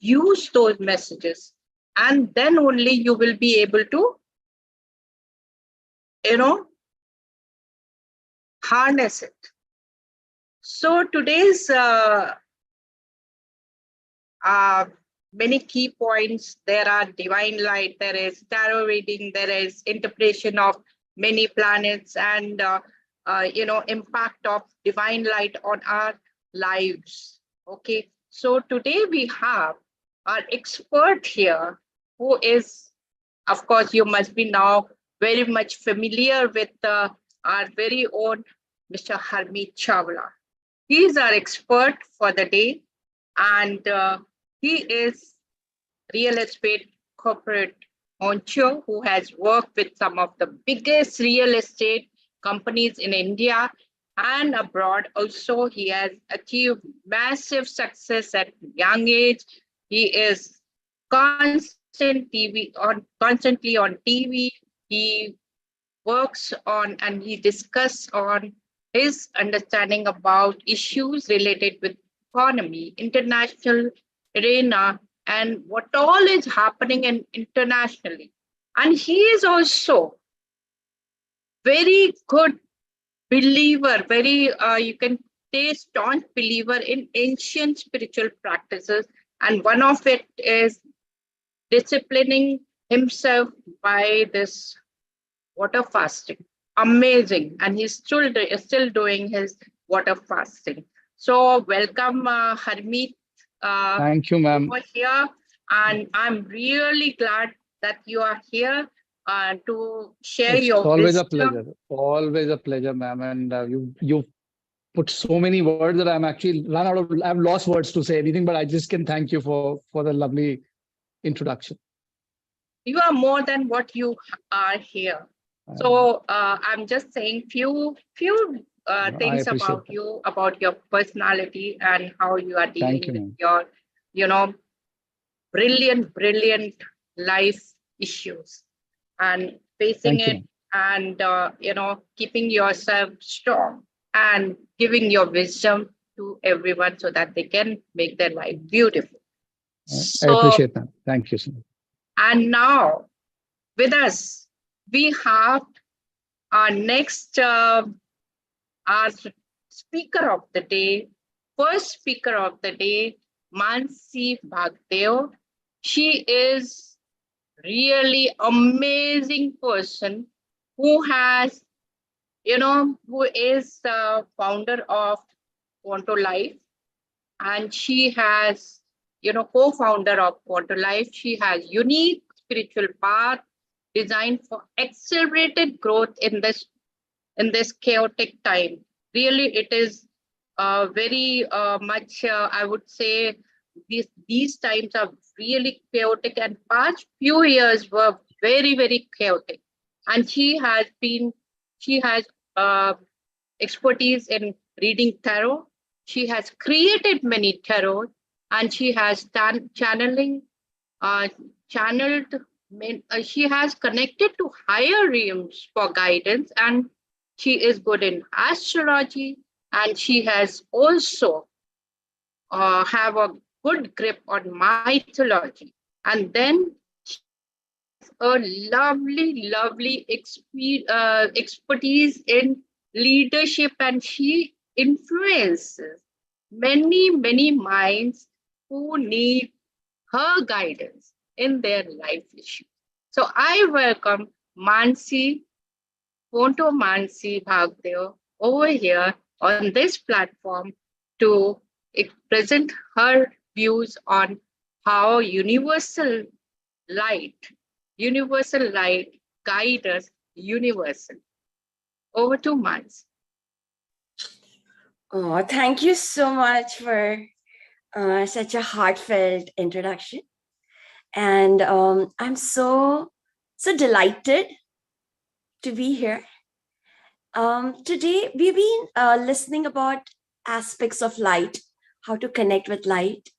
use those messages, and then only you will be able to, harness it. So today's many key points. There are divine light, there is tarot reading, there is interpretation of many planets, and impact of divine light on our lives. Okay, so today we have our expert here, who is, of course, you must be now very much familiar with our very own Mr. Harmeet Chawla. He is our expert for the day, and he is real estate corporate honcho who has worked with some of the biggest real estate companies in India and abroad. Also, he has achieved massive success at young age. He is constantly on TV. He works on and he discusses on his understanding about issues related with economy, international arena, and what all is happening internationally. And he is also very good believer, very, you can say, staunch believer in ancient spiritual practices. And one of it is disciplining himself by this water fasting. Amazing. And he's still doing his water fasting. So welcome, Harmeet. Thank you, ma'am. Over here. And I'm really glad that you are here to share your wisdom. Always a pleasure, ma'am. And you put so many words that I'm actually I've lost words to say anything, but I just can thank you for the lovely introduction. You are more than what you are here. So I'm just saying few things about you, about your personality and how you are dealing with your, brilliant life issues and facing it, and keeping yourself strong and giving your wisdom to everyone so that they can make their life beautiful. I appreciate that. Thank you so much. And now with us, we have our next, our speaker of the day, first speaker of the day, Mansi Bhagdev. She is really amazing person who has, who is the founder of Quanto Life, and she has, co-founder of Quanto Life. She has unique spiritual path designed for accelerated growth in this chaotic time. Really, it is very much, I would say, these times are really chaotic, and past few years were very, very chaotic. And she has expertise in reading tarot. She has created many tarot, and she has channeled. She has connected to higher realms for guidance, and she is good in astrology, and she has also have a good grip on mythology. And then a lovely expertise in leadership, and she influences many minds who need her guidance in their life issues. So I welcome Mansi Bhagdev over here on this platform to present her views on how universal light guide us universal. Over to Mansi. Oh, thank you so much for such a heartfelt introduction. And I'm so delighted to be here. Today, we've been listening about aspects of light, how to connect with light.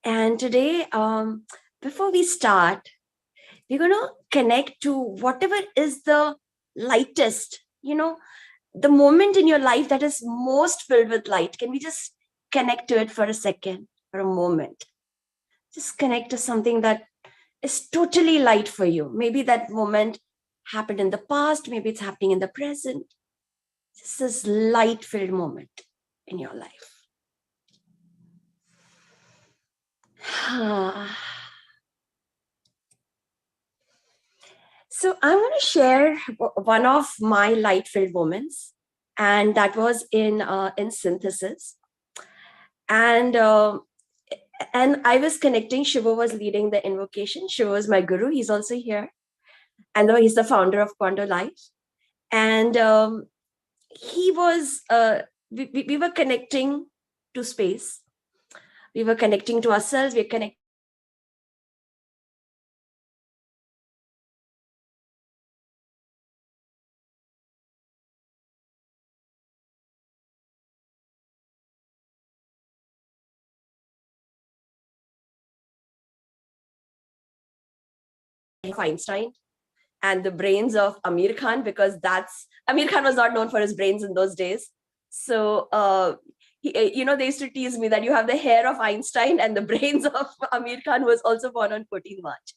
And today, before we start, we're going to connect to whatever is the lightest, the moment in your life that is most filled with light. Can we just connect to it for a second, for a moment? Just connect to something that is totally light for you. Maybe that moment happened in the past, maybe it's happening in the present. Just this light-filled moment in your life. So I'm going to share one of my light-filled moments, and that was in synthesis. And I was connecting. Shiva was leading the invocation. Shiva was my guru. He's also here, and he's the founder of Quantum Life. And he was. We were connecting to space. We were connecting to ourselves. We were connecting. Einstein and the brains of Amir Khan, because Amir Khan was not known for his brains in those days. So, they used to tease me that you have the hair of Einstein and the brains of Amir Khan, who was also born on 14 March.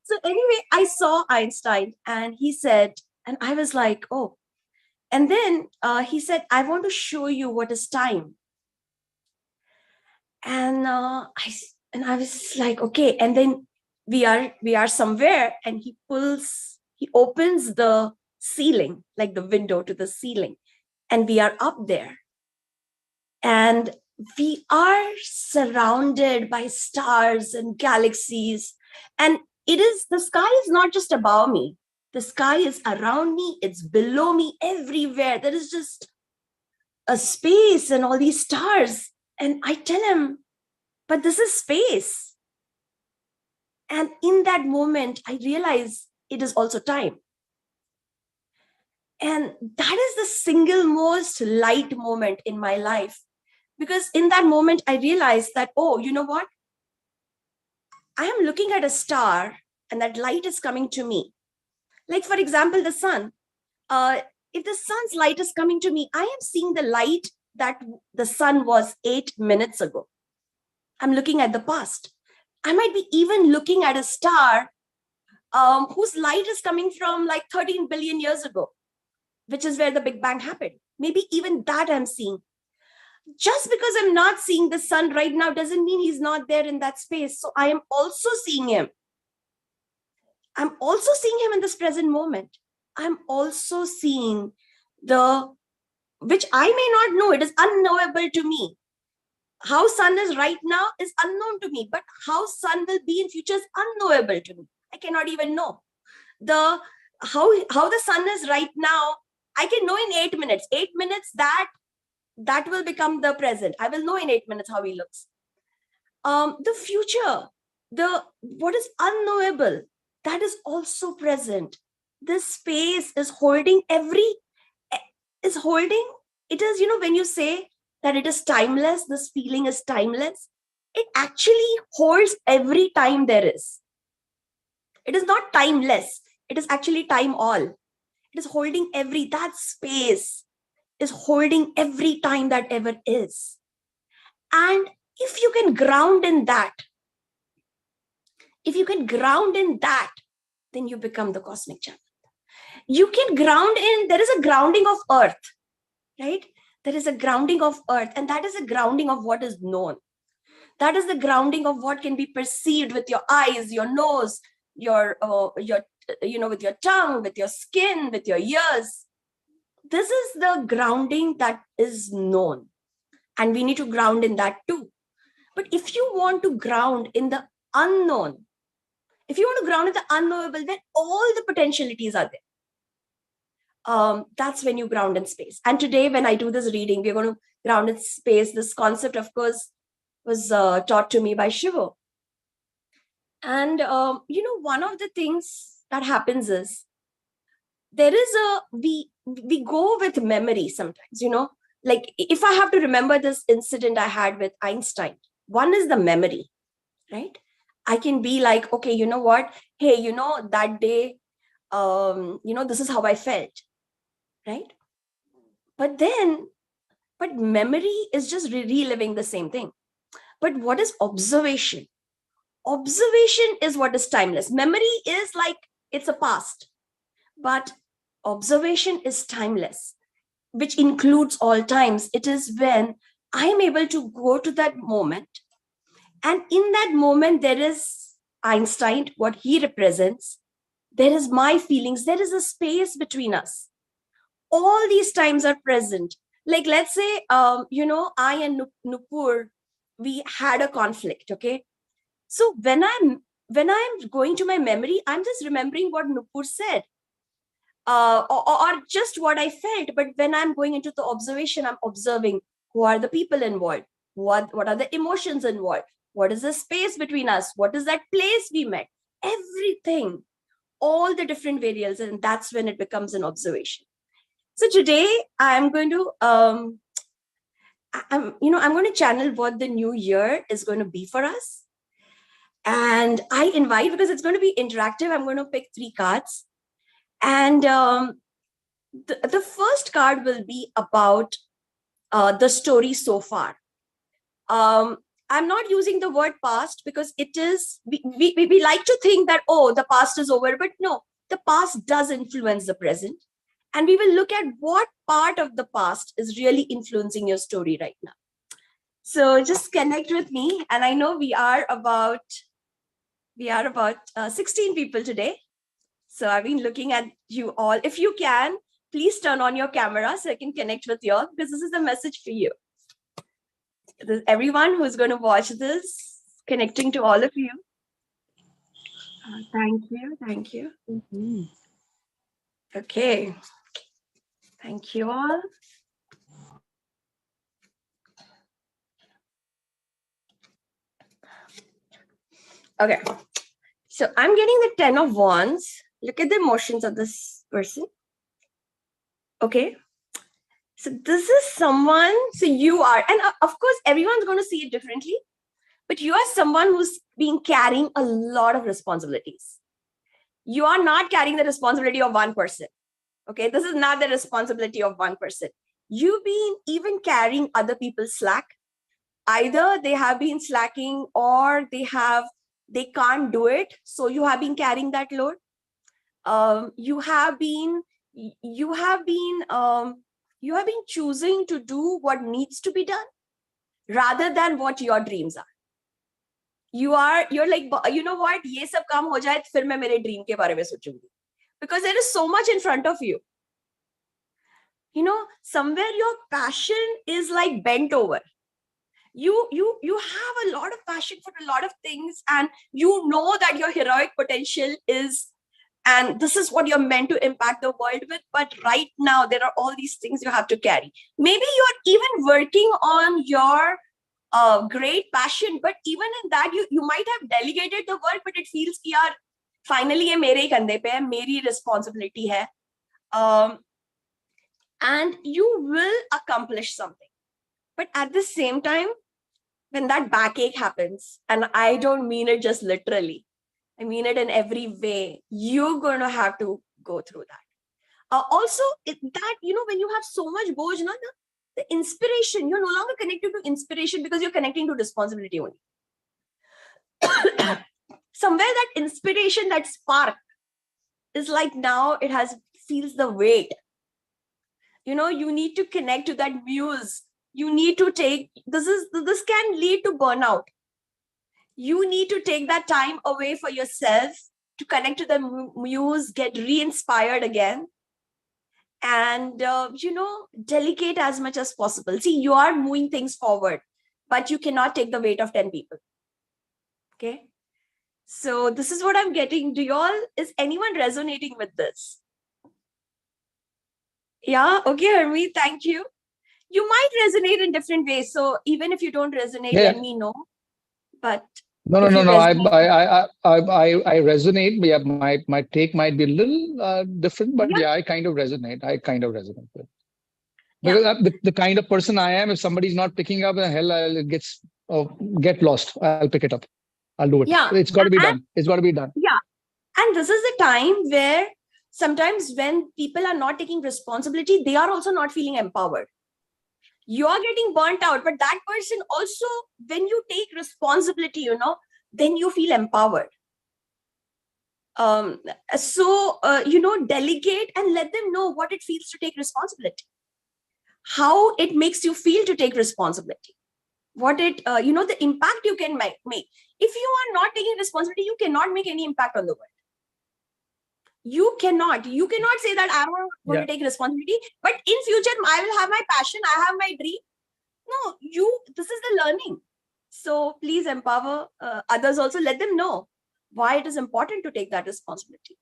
So anyway, I saw Einstein and he said, and I was like, oh. And then he said, I want to show you what is time. And I was like, okay. And then we are somewhere, and he opens the ceiling, like the window to the ceiling, and we are up there. And we are surrounded by stars and galaxies. And the sky is not just above me. The sky is around me. It's below me, everywhere. There is just a space and all these stars. And I tell him, but this is space. And in that moment, I realize it is also time. And that is the single most light moment in my life. Because in that moment, I realized that, oh, you know what? I am looking at a star and that light is coming to me. Like, for example, the sun. If the sun's light is coming to me, I am seeing the light that the sun was 8 minutes ago. I'm looking at the past. I might be even looking at a star whose light is coming from like 13 billion years ago, which is where the Big Bang happened. Maybe even that I'm seeing. Just because I'm not seeing the sun right now doesn't mean he's not there in that space. So I am also seeing him. I'm also seeing him in this present moment. I'm also seeing which I may not know. It is unknowable to me. How sun is right now is unknown to me, but how sun will be in future is unknowable to me. I cannot even know. How the sun is right now, I can know in 8 minutes. 8 minutes, that will become the present. I will know in 8 minutes how he looks. The future, what is unknowable, that is also present. This space is holding it is, when you say that it is timeless, this feeling is timeless, it actually holds every time there is. It is not timeless. It is actually time all. It is holding that space is holding every time that ever is. And if you can ground in that, then you become the cosmic channel. You can ground in, there is a grounding of earth, right? There is a grounding of earth, and that is a grounding of what is known. That is the grounding of what can be perceived with your eyes, your nose, with your tongue, with your skin, with your ears. This is the grounding that is known. And we need to ground in that too. But if you want to ground in the unknown, if you want to ground in the unknowable, then all the potentialities are there. That's when you ground in space. And today, when I do this reading, we're going to ground in space. This concept, of course, was taught to me by Shiva. And, one of the things that happens is we go with memory sometimes, like if I have to remember this incident I had with Einstein, one is the memory, right? I can be like, okay, you know what? Hey, that day, this is how I felt, right? But memory is just reliving the same thing. But what is observation? observation is what is timeless. Memory is like, it's a past, but observation is timeless, which includes all times. It is when I'm able to go to that moment, and in that moment, there is Einstein, what he represents. There is my feelings. There is a space between us. All these times are present. Like, let's say, I and Nupur, we had a conflict. Okay. So when I'm going to my memory, I'm just remembering what Nupur said, or just what I felt. But when I'm going into the observation, I'm observing who are the people involved, what are the emotions involved, what is the space between us, what is that place we met, everything, all the different variables, and that's when it becomes an observation. So today I'm going to I'm going to channel what the new year is going to be for us. And I invite, because it's going to be interactive, I'm going to pick 3 cards. And the first card will be about the story so far. I'm not using the word past because it is, we like to think that, oh, the past is over, but no, the past does influence the present. And we will look at what part of the past is really influencing your story right now. So just connect with me. And I know we are about 16 people today. So I've been looking at you all. If you can, please turn on your camera so I can connect with you all, because this is a message for you. Everyone who's going to watch this, connecting to all of you. Thank you. Thank you. Mm-hmm. Okay. Thank you all. Okay. So I'm getting the 10 of Wands. Look at the emotions of this person. Okay. So this is someone, so you are, and of course, everyone's going to see it differently, but you are someone who's been carrying a lot of responsibilities. You are not carrying the responsibility of one person. Okay. This is not the responsibility of one person. You've been even carrying other people's slack. Either they have been slacking or they can't do it. So you have been carrying that load. You have been choosing to do what needs to be done rather than what your dreams are. You're like, you know what, ye sab kaam ho jaye, fir main mere dream ke bare mein sochungi. Because there is so much in front of you. Somewhere your passion is like bent over. You have a lot of passion for a lot of things, and you know that your heroic potential is, and this is what you're meant to impact the world with. But right now, there are all these things you have to carry. Maybe you're even working on your great passion, but even in that, you might have delegated the work, but it feels, yaar, finally, ye mere hi kandhe pe hai, meri responsibility hai. And you will accomplish something. But at the same time, when that backache happens, and I don't mean it just literally, I mean it in every way, you're going to have to go through that. Also, when you have so much boj, the inspiration, you're no longer connected to inspiration because you're connecting to responsibility only. Somewhere that inspiration, that spark is like, now it feels the weight. You need to connect to that muse. You need to take, this can lead to burnout. You need to take that time away for yourself to connect to the muse, get re-inspired again, and, delegate as much as possible. See, you are moving things forward, but you cannot take the weight of 10 people. Okay. So this is what I'm getting. Is anyone resonating with this? Yeah. Okay, Hermi, thank you. You might resonate in different ways. So even if you don't resonate, let me know. But no. I resonate. Yeah, my take might be a little different, but yeah, I kind of resonate. With. Because the kind of person I am, if somebody's not picking up, hell, I'll get lost. I'll pick it up. I'll do it. Yeah. It's got to be done. It's got to be done. Yeah. And this is the time where sometimes when people are not taking responsibility, they are also not feeling empowered. You are getting burnt out, but that person also, when you take responsibility, then you feel empowered. Delegate and let them know what it feels to take responsibility, how it makes you feel to take responsibility, what it, the impact you can make. If you are not taking responsibility, you cannot make any impact on the world. You cannot say that I'm not going to take responsibility, but in future, I will have my passion, I have my dream. No, this is the learning. So please empower others also. Let them know why it is important to take that responsibility.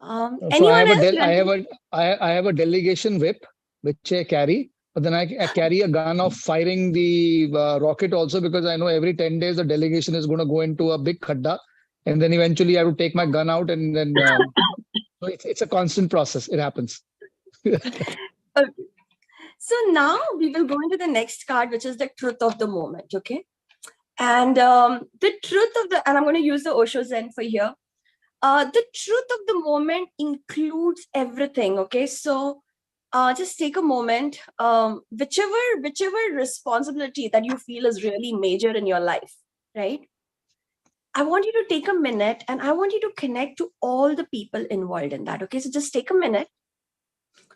So Anyone else? I have a delegation whip, which I carry, but then I carry a gun of firing the rocket also, because I know every 10 days the delegation is going to go into a big khadda, and then eventually I have to take my gun out, and then so it's a constant process. It happens. Okay. So now we will go into the next card, which is the truth of the moment. Okay. And the truth of and I'm going to use the Osho Zen for here. The truth of the moment includes everything. Okay. So just take a moment, whichever responsibility that you feel is really major in your life, right? I want you to take a minute and I want you to connect to all the people involved in that. Okay. So just take a minute.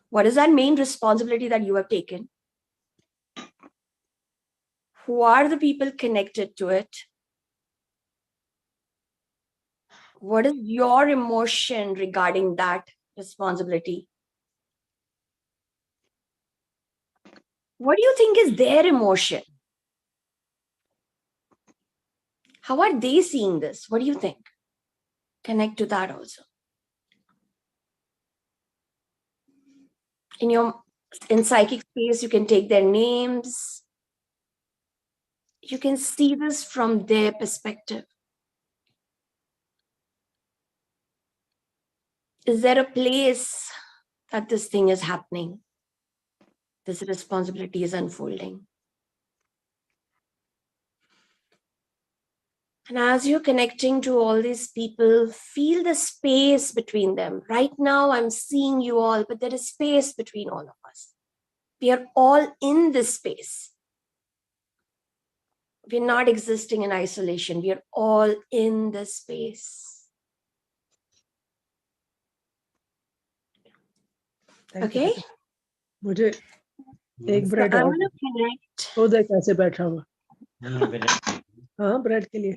What is that main responsibility that you have taken? Who are the people connected to it? What is your emotion regarding that responsibility? What do you think is their emotion? How are they seeing this? What do you think? Connect to that also. In psychic space, you can take their names. You can see this from their perspective. Is there a place that this thing is happening? This responsibility is unfolding. And as you're connecting to all these people, feel the space between them. Right now, I'm seeing you all, but there is space between all of us. We are all in this space. We're not existing in isolation. We are all in this space. Okay? मुझे एक bread I'm going to connect. उधर कैसे बैठा हुआ हाँ bread के लिए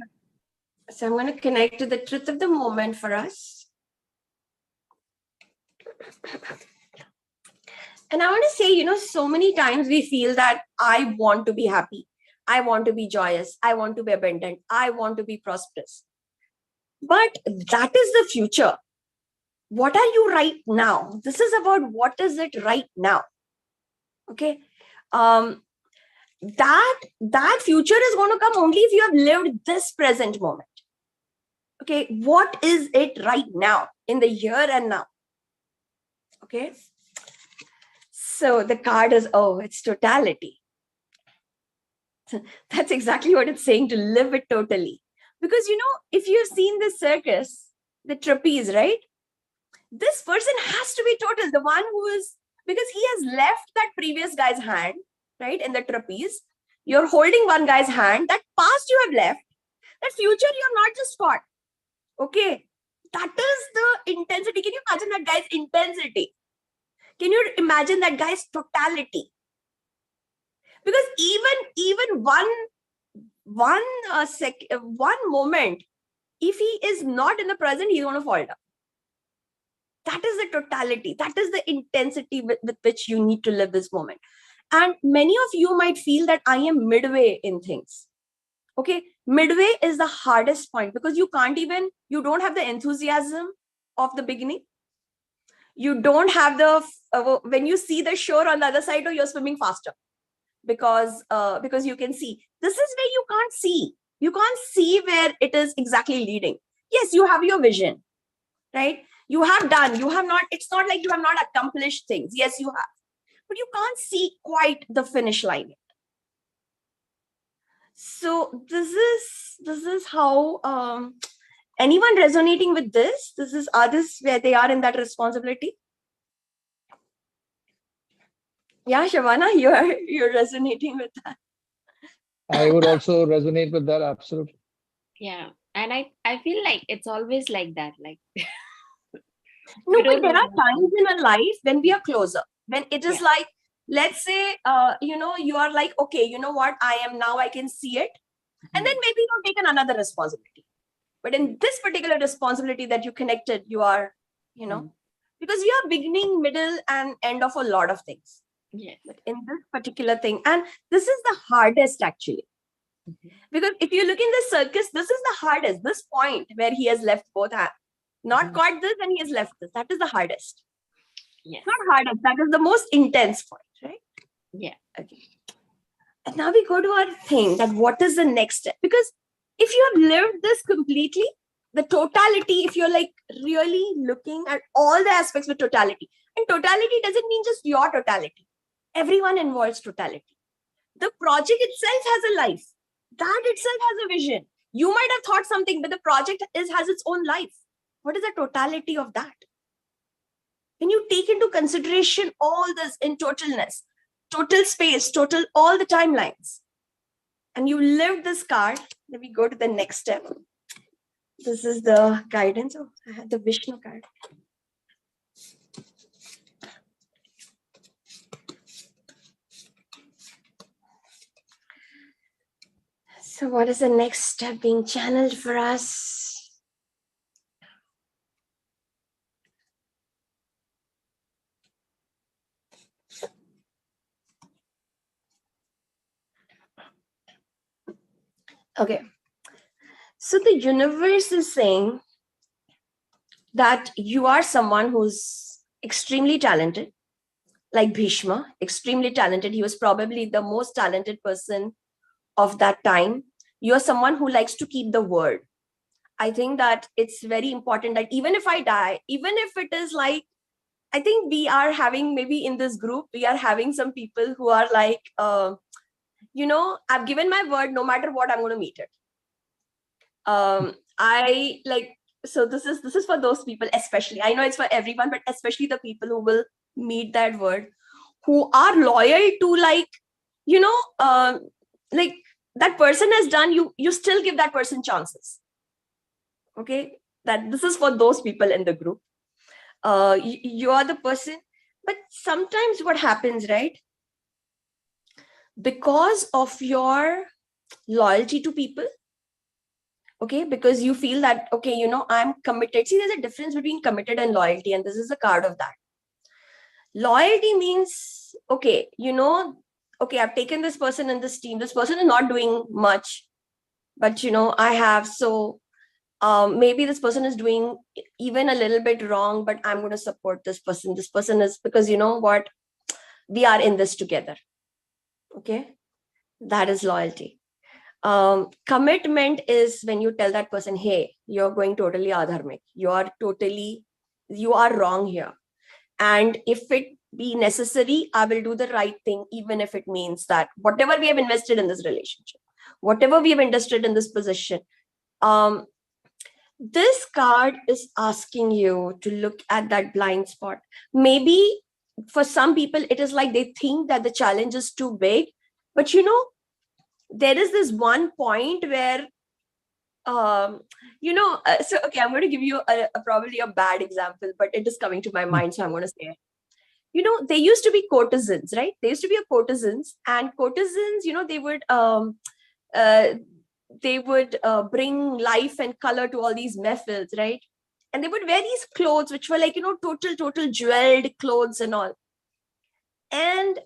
So I'm going to connect to the truth of the moment for us. And I want to say, so many times we feel that I want to be happy. I want to be joyous. I want to be abundant. I want to be prosperous. But that is the future. What are you right now? This is about what is it right now. Okay. That future is going to come only if you have lived this present moment. Okay. What is it right now in the here and now? Okay. So the card is, it's totality. That's exactly what it's saying, to live it totally. Because, if you've seen the circus, the trapeze, right? This person has to be total. The one who is, because he has left that previous guy's hand, right? In the trapeze, you're holding one guy's hand. That past you have left. That future you have not just fought. Okay. That is the intensity. Can you imagine that guy's intensity? Can you imagine that guy's totality? Because even one moment, if he is not in the present, he's going to fall down. That is the totality. That is the intensity with which you need to live this moment. And many of you might feel that I am midway in things. Okay, midway is the hardest point because you don't have the enthusiasm of the beginning. You don't have when you see the shore on the other side, or you're swimming faster because you can see. This is where you can't see. You can't see where it is exactly leading. Yes, you have your vision, right? You have done, you have not, it's not like you have not accomplished things. Yes, you have, but you can't see quite the finish line yet. So this is how, anyone resonating with this, are this where they are in that responsibility? Yeah, Shavana, you're resonating with that. I would also resonate with that, absolutely. Yeah. And I feel like it's always like that. Like No, we but don't there know are what. times in our life when we are closer. When it is Yeah. like, let's say, you are like, okay, you know what? I am now, I can see it. And then maybe you've taken another responsibility. But in this particular responsibility that you connected, you are, because you are beginning, middle, and end of a lot of things. Yes. But in this particular thing, and this is the hardest actually. Because if you look in the circus, this is the hardest, this point where he has left both hands. Not caught this and he has left this. That is the hardest. Yes. Not hardest, that is the most intense point, right? Yeah. Okay. And now we go to our thing that what is the next step? Because if you have lived this completely, the totality, if you're like really looking at all the aspects with totality, and totality doesn't mean just your totality. Everyone involves totality. The project itself has a life. That itself has a vision. You might have thought something, but the project has its own life. What is the totality of that? When you take into consideration all this in totalness, total space, total all the timelines, and you live this card, then we go to the next step. This is the guidance. Oh, I had the Vishnu card. So what is the next step being channeled for us? Okay. So the universe is saying that you are someone who's extremely talented, like Bhishma, extremely talented. He was probably the most talented person of that time. You're someone who likes to keep the word. I think that it's very important that even if I die, even if it is like, I think we are having maybe in this group, we are having some people who are like, I've given my word, no matter what, I'm going to meet it. I like, so this is for those people, especially, I know it's for everyone, but especially the people who will meet that word, who are loyal to like, like that person has done, you still give that person chances. Okay, that this is for those people in the group. You are the person, but sometimes what happens, right? Because of your loyalty to people, okay, because you feel that, okay, I'm committed. See, there's a difference between committed and loyalty, and this is a card of that. Loyalty means, okay, okay, I've taken this person in this team. This person is not doing much, but I have, so maybe this person is doing even a little bit wrong, but I'm going to support this person. This person is, because you know what, we are in this together. Okay, that is loyalty. Commitment is when you tell that person, hey, you're going totally adharmic, you are wrong here, and if it be necessary, I will do the right thing, even if it means that whatever we have invested in this relationship, whatever we have invested in this position, this card is asking you to look at that blind spot. Maybe for some people it is like they think that the challenge is too big, but there is this one point where so okay, I'm going to give you probably a bad example, but it is coming to my mind, so I'm going to say it. There used to be courtesans, right? There used to be a courtesans, and courtesans, they would bring life and color to all these mehfils, right? And they would wear these clothes which were like, total jeweled clothes and all. And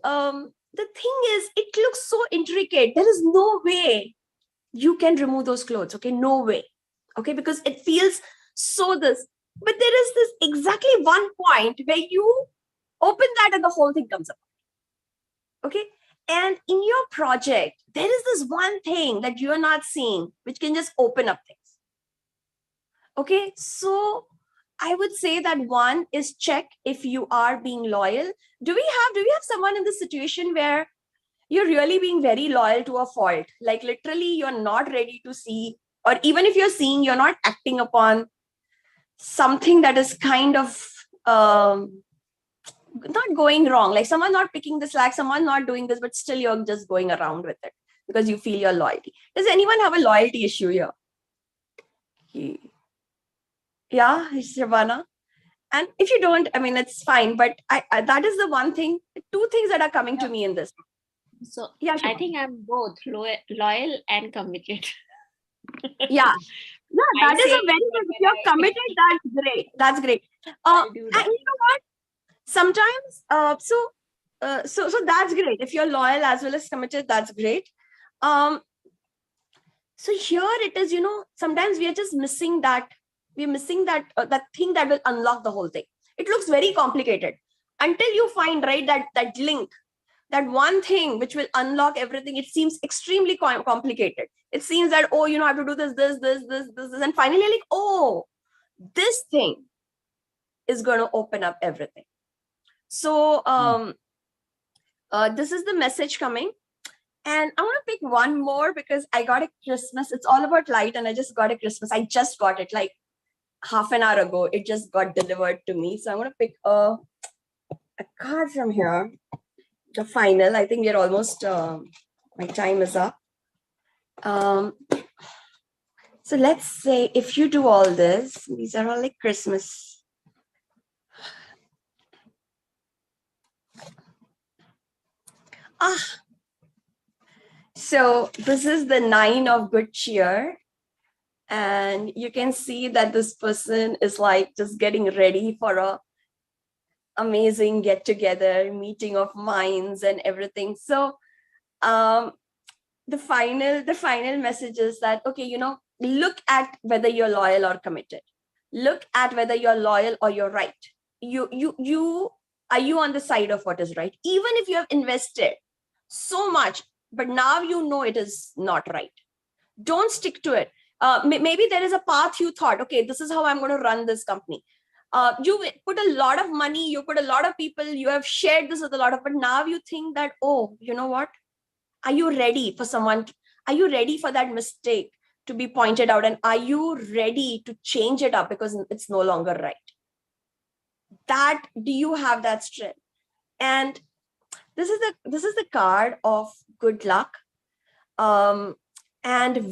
the thing is, it looks so intricate. There is no way you can remove those clothes. Okay, no way. Okay, because it feels so this. But there is this exactly one point where you open that and the whole thing comes up. Okay. And in your project, there is this one thing that you're not seeing, which can just open up things. Okay. So I would say that one is check if you are being loyal. Do we have someone in this situation where you're really being very loyal to a fault? Like literally you're not ready to see, or even if you're seeing, you're not acting upon something that is kind of, not going wrong, like someone not picking the slack, someone not doing this, but still you're just going around with it because you feel your loyalty. Does anyone have a loyalty issue here? Okay. Yeah, Shabana. And if you don't, I mean, it's fine. But I that is the one thing, two things that are coming to me in this. So Yeah, I Shabana. think I'm both loyal and committed. Yeah. Yeah, I that is say a very it, but good. If then you're committed, that's great. That's great. I do And that. you know what? Sometimes, so that's great. If you're loyal as well as committed, that's great. Um, so here it is. Sometimes we are just missing that. We're missing that thing that will unlock the whole thing. It looks very complicated until you find right that link, that one thing which will unlock everything. It seems extremely complicated. It seems that, oh, I have to do this, and finally like, oh, this thing is going to open up everything. So this is the message coming. And I want to pick one more because I got a Christmas. It's all about light, and I just got a Christmas. I just got it like half an hour ago. It just got delivered to me. So I want to pick a card from here. The final. I think we're almost. My time is up. So let's say if you do all this, these are all like Christmas. So this is the 9 of good cheer. And you can see that this person is like just getting ready for a amazing get together, meeting of minds and everything. So the final message is that, okay, look at whether you're loyal or committed. Look at whether you're loyal or you're right. You are you on the side of what is right? Even if you have invested so much, but now it is not right. Don't stick to it. Maybe there is a path you thought, okay, this is how I'm going to run this company. You put a lot of money, you put a lot of people, you have shared this with a lot of, but now you think that, oh, you know what? Are you ready for someone? Are you ready for that mistake to be pointed out? And are you ready to change it up because it's no longer right? Do you have that strength? And this is the card of good luck. And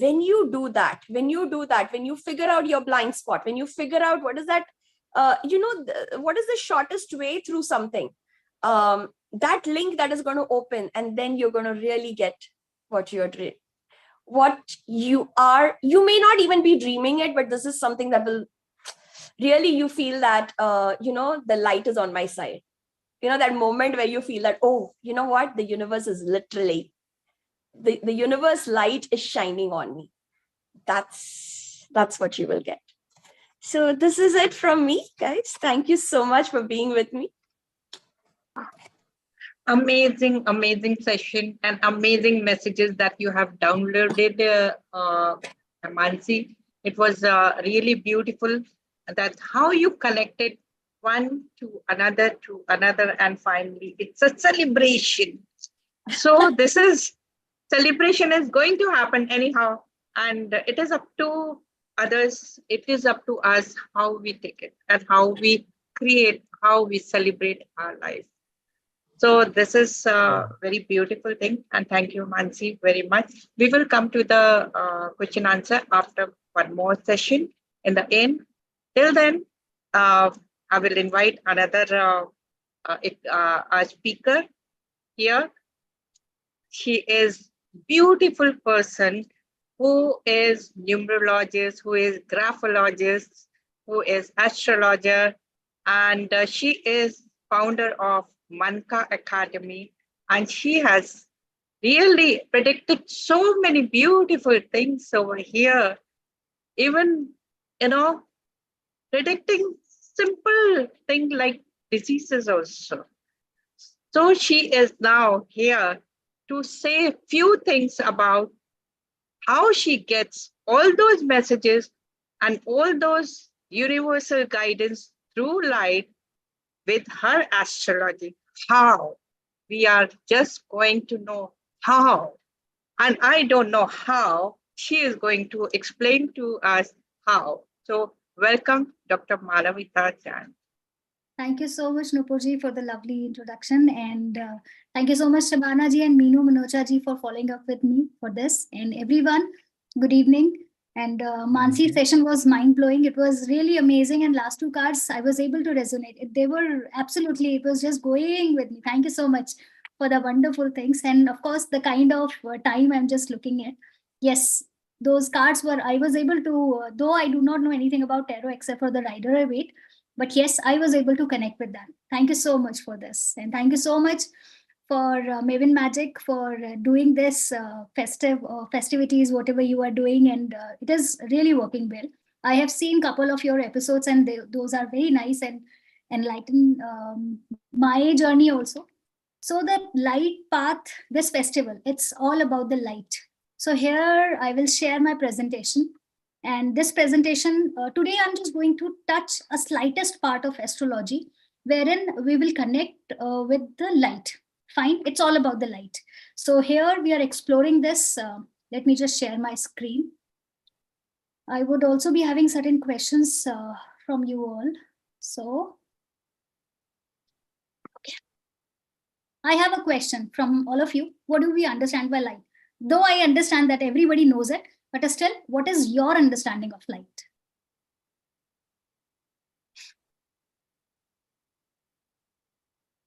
when you do that, when you figure out your blind spot, when you figure out what is that, what is the shortest way through something, that link that is going to open, and then you're going to really get what you are. You may not even be dreaming it, but this is something that will really, you feel that, the light is on my side. That moment where you feel that, oh, you know what? The universe is literally, the universe light is shining on me. That's what you will get. So this is it from me, guys. Thank you so much for being with me. Amazing session and amazing messages that you have downloaded, Mansi. It was really beautiful that how you connected one to another, and finally it's a celebration. So this is celebration is going to happen anyhow, and it is up to others. It is up to us how we take it and how we create, how we celebrate our life. So this is a very beautiful thing. And thank you, Mansi, very much. We will come to the question answer after one more session in the end. Till then, I will invite another speaker here. She is beautiful person who is numerologist, who is graphologist, who is astrologer, and she is founder of Manka Academy, and she has really predicted so many beautiful things over here. Even, predicting simple things like diseases also. So she is now here to say a few things about how she gets all those messages and all those universal guidance through light with her astrology. How? We are just going to know how. And I don't know how. She is going to explain to us how. So welcome, Dr. Malavita Chan. Thank you so much, Nupurji, for the lovely introduction. And thank you so much, Shabana ji and Meenu Manocha ji, for following up with me for this. And everyone, good evening. And Mansi's session was mind-blowing. It was really amazing. And last two cards, I was able to resonate. They were absolutely, it was just going with me. Thank you so much for the wonderful things. And of course, the kind of time I'm just looking at. Yes, those cards were, I was able to, though I do not know anything about tarot except for the Rider-Waite, but yes, I was able to connect with that. Thank you so much for this. And thank you so much for Mavin Magic for doing this festivities, whatever you are doing, and it is really working well. I have seen a couple of your episodes, and those are very nice and enlighten my journey also. So the light path, this festival, it's all about the light. So here I will share my presentation. And this presentation, today I'm just going to touch a slightest part of astrology, wherein we will connect with the light. Fine, it's all about the light. So here we are exploring this. Let me just share my screen. I would also be having certain questions from you all. So okay. I have a question from all of you. What do we understand by light? Though I understand that everybody knows it, but still, what is your understanding of light?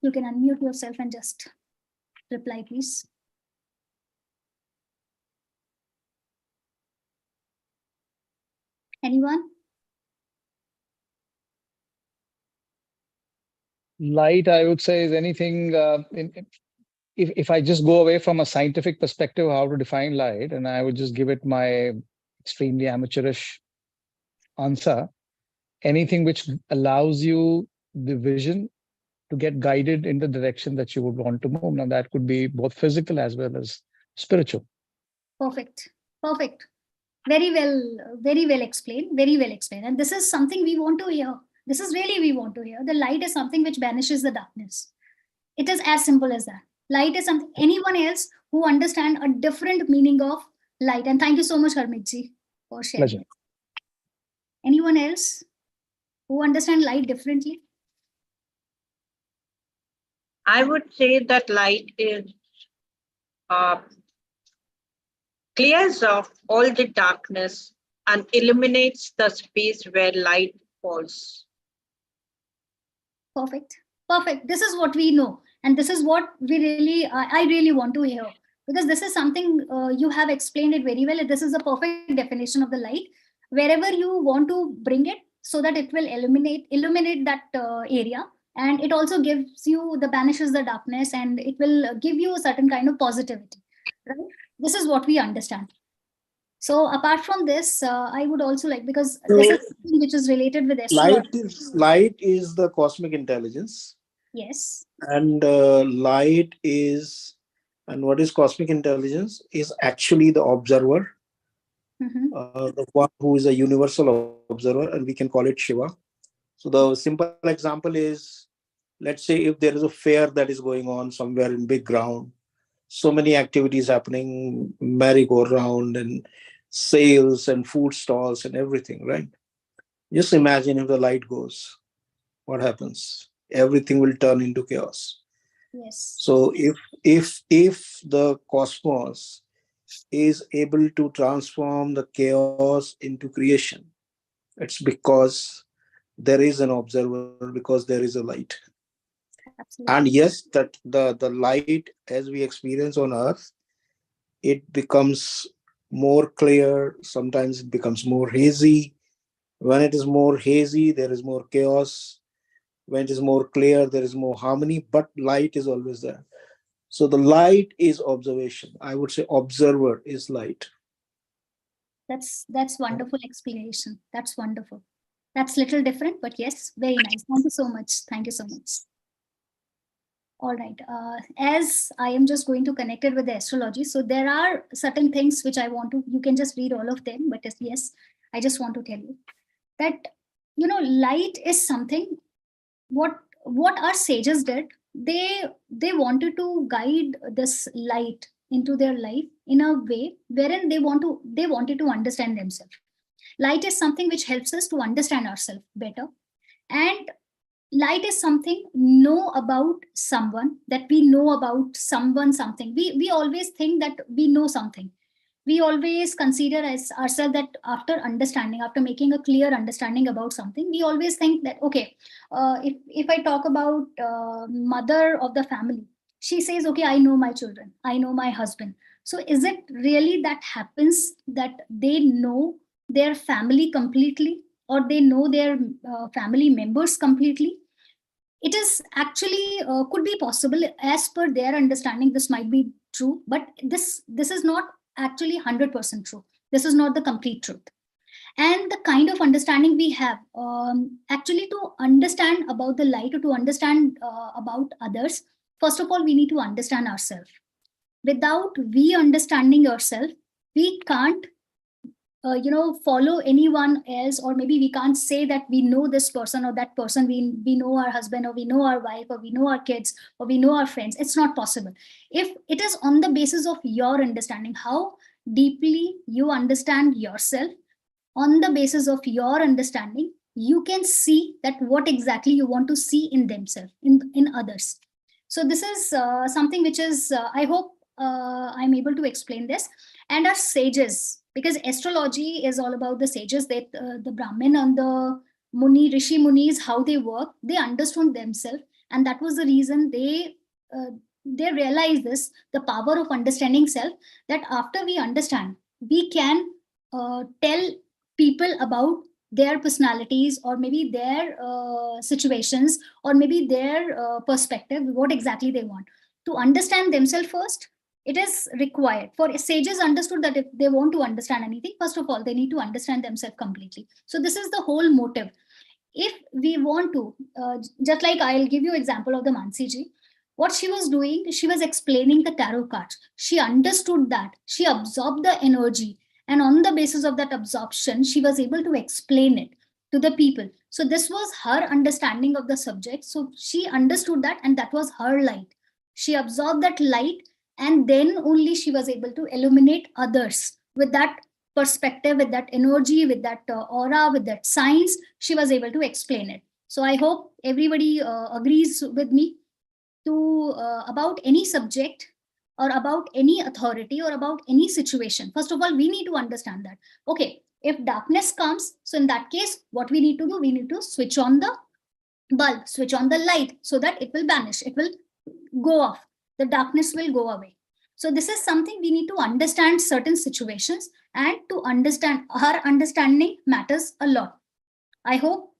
You can unmute yourself and just reply, please. Anyone? Light, I would say, is anything, if I just go away from a scientific perspective, how to define light, and I would just give it my extremely amateurish answer, anything which allows you the vision to get guided in the direction that you would want to move. Now, that could be both physical as well as spiritual. Perfect. Perfect. Very well explained. Very well explained. And this is something we want to hear. This is really we want to hear. The light is something which banishes the darkness. It is as simple as that. Light is something, anyone else who understand a different meaning of light. And thank you so much, Harmitji, for sharing. Pleasure. Anyone else who understand light differently? I would say that light is clears off all the darkness and illuminates the space where light falls. Perfect. Perfect. This is what we know. And this is what we really, I really want to hear. Because this is something you have explained it very well. This is a perfect definition of the light. Wherever you want to bring it so that it will illuminate that area. And it also gives you, banishes the darkness, and it will give you a certain kind of positivity. Right? This is what we understand. So apart from this, I would also like, because this is something which is related with astrology. Light is the cosmic intelligence. Yes. And light is, and what is cosmic intelligence is actually the observer, the one who is a universal observer, and we can call it Shiva. So the simple example is, let's say if there is a fair that is going on somewhere in big ground, so many activities happening, merry-go-round and sales and food stalls and everything, right? Just imagine if the light goes, what happens? Everything will turn into chaos. Yes. So if the cosmos is able to transform the chaos into creation, it's because there is an observer, because there is a light. Absolutely. And yes, that the light as we experience on earth, it becomes more clear. Sometimes it becomes more hazy. When it is more hazy, there is more chaos. When it is more clear, there is more harmony, but light is always there. So the light is observation. I would say observer is light. That's wonderful explanation. That's wonderful. That's little different, but yes, very nice. Thank you so much. Thank you so much. All right. As I am just going to connect it with the astrology, so there are certain things which I want to, you can just read all of them, but yes, I just want to tell you that, light is something, what our sages did, they wanted to guide this light into their life in a way wherein they wanted to understand themselves. Light is something which helps us to understand ourselves better, and light is something know about someone, that we know about someone something. We always think that we know something. we always consider as ourselves that after making a clear understanding about something, we always think that, okay, if I talk about mother of the family, she says, okay, I know my children, I know my husband. So is it really that happens that they know their family completely, or they know their family members completely? It is actually could be possible as per their understanding. This might be true, but this is not actually 100% true. This is not the complete truth. And the kind of understanding we have, actually, to understand about the light, or to understand about others, first of all, we need to understand ourselves. Without we understanding ourselves, we can't follow anyone else, or maybe we can't say that we know this person or that person, we know our husband, or we know our wife, or we know our kids, or we know our friends. It's not possible. If it is on the basis of your understanding, how deeply you understand yourself, on the basis of your understanding, you can see that what exactly you want to see in themselves, in others. So this is something which is, I hope I'm able to explain this. And our sages, because astrology is all about the sages, that the Brahmin and the Rishi Munis, how they work, they understood themselves, and that was the reason they realized this, the power of understanding self, that after we understand, we can tell people about their personalities, or maybe their situations, or maybe their perspective, what exactly they want. To understand themselves first, it is required. For sages understood that if they want to understand anything, first of all, they need to understand themselves completely. So this is the whole motive. If we want to, just like I'll give you example of the Mansiji, what she was doing, she was explaining the tarot cards. She understood that, she absorbed the energy, and on the basis of that absorption, she was able to explain it to the people. So this was her understanding of the subject. So she understood that, and that was her light. She absorbed that light, and then only she was able to illuminate others with that perspective, with that energy, with that aura, with that science. She was able to explain it. So I hope everybody agrees with me to about any subject, or about any authority, or about any situation. First of all, we need to understand that, okay, if darkness comes, so in that case, what we need to do, we need to switch on the bulb, switch on the light, so that it will vanish, it will go off, the darkness will go away. So this is something we need to understand certain situations, and to understand, our understanding matters a lot. I hope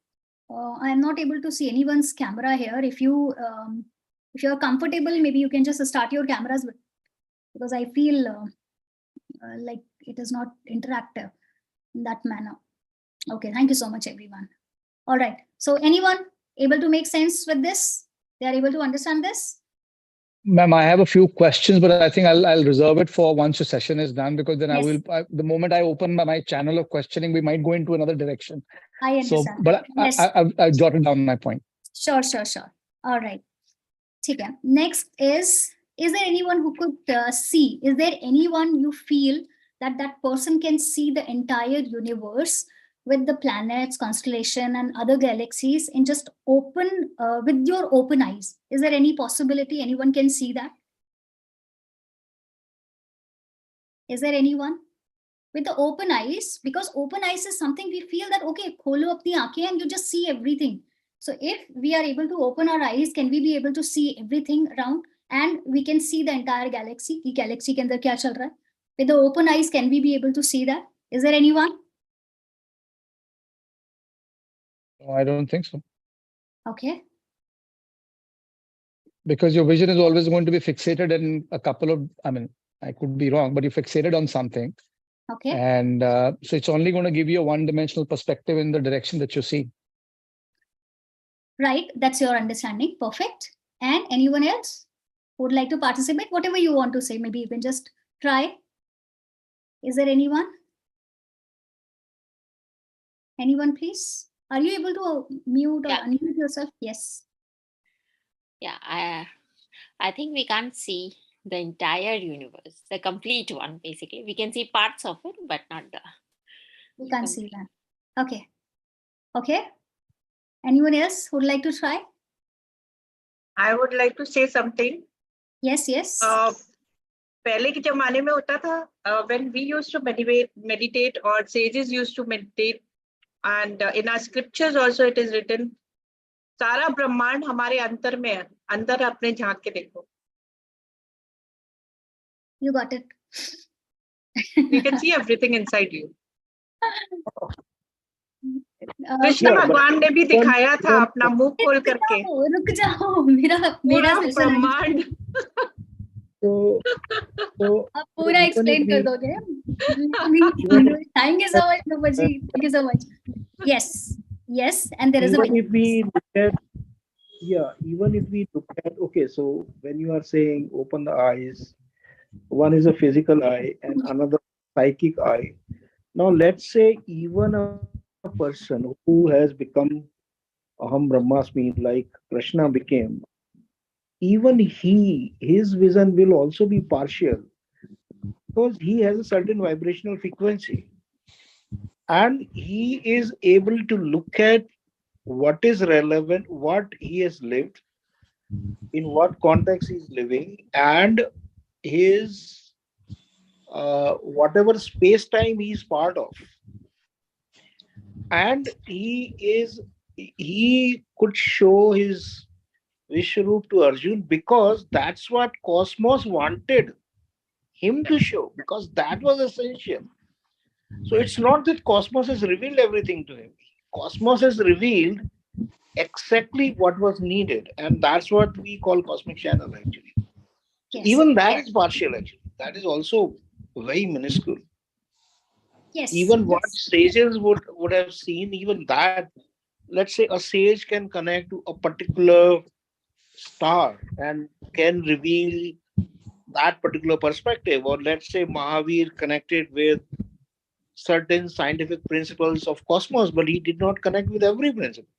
I am not able to see anyone's camera here. If you're comfortable, maybe you can just start your cameras, because I feel like it is not interactive in that manner. Okay, thank you so much, everyone. All right, so anyone able to make sense with this? They are able to understand this? Ma'am, I have a few questions, but I think I'll reserve it for once your session is done, because then Yes. the moment I open my channel of questioning, we might go into another direction. I understand. So, but Yes. I jotted down my point. Sure. All right. Okay. Next is there anyone who could see? Is there anyone you feel that person can see the entire universe with the planets, constellation, and other galaxies in just open, with your open eyes? Is there any possibility anyone can see that? Is there anyone? With the open eyes, because open eyes is something we feel that, okay, kholo apni aankhein and you just see everything. So if we are able to open our eyes, can we be able to see everything around, and we can see the entire galaxy? Ki galaxy ke andar kya chal raha hai? With the open eyes, can we be able to see that? Is there anyone? No, I don't think so. Okay. Because your vision is always going to be fixated in a couple of, I mean, I could be wrong, but you're fixated on something. Okay. And so it's only going to give you a one-dimensional perspective in the direction that you see. Right. That's your understanding. Perfect. And anyone else who would like to participate? Whatever you want to say, maybe you can just try. Is there anyone? Anyone, please? Are you able to mute or unmute yourself? Yes. Yeah, I think we can't see the entire universe, the complete one, basically. We can see parts of it, but not the... We can't see that. Okay. Okay. Anyone else who would like to try? I would like to say something. Yes. पहले के जमाने में होता था, when we used to meditate or sages used to meditate, and in our scriptures also it is written, सारा ब्रह्मांड हमारे अंतर में है, अंदर अपने झांक के देखो. You got it. You can see everything inside you. Krishna Yeah, but भगवान ने भी दिखाया था don't- अपना मुंह खोल करके रुक जाओ, मेरा पूरा session ब्रह्मांड. so आप पूरा even explain if कर we- दोगे. even- Thank you so much, Nupaji. Thank you so much. Yes, yes, and there is a even if we look at, yeah, even if we look at, okay, so when you are saying open the eyes, one is a physical eye and another psychic eye. Now let's say even a person who has become Aham Brahmasmi, like Krishna became, even his vision will also be partial because he has a certain vibrational frequency and he is able to look at what is relevant, what he has lived, in what context he's living, and his whatever space time he's part of. And he could show his Vishwaroop to Arjun because that's what Cosmos wanted him to show, because that was essential. So it's not that Cosmos has revealed everything to him. Cosmos has revealed exactly what was needed, and that's what we call cosmic channel actually. So yes, even that is partial actually. That is also very minuscule. yes, Even what yes. sages would have seen, even that, let's say a sage can connect to a particular star and can reveal that particular perspective, or let's say Mahavir connected with certain scientific principles of cosmos, but he did not connect with every principle.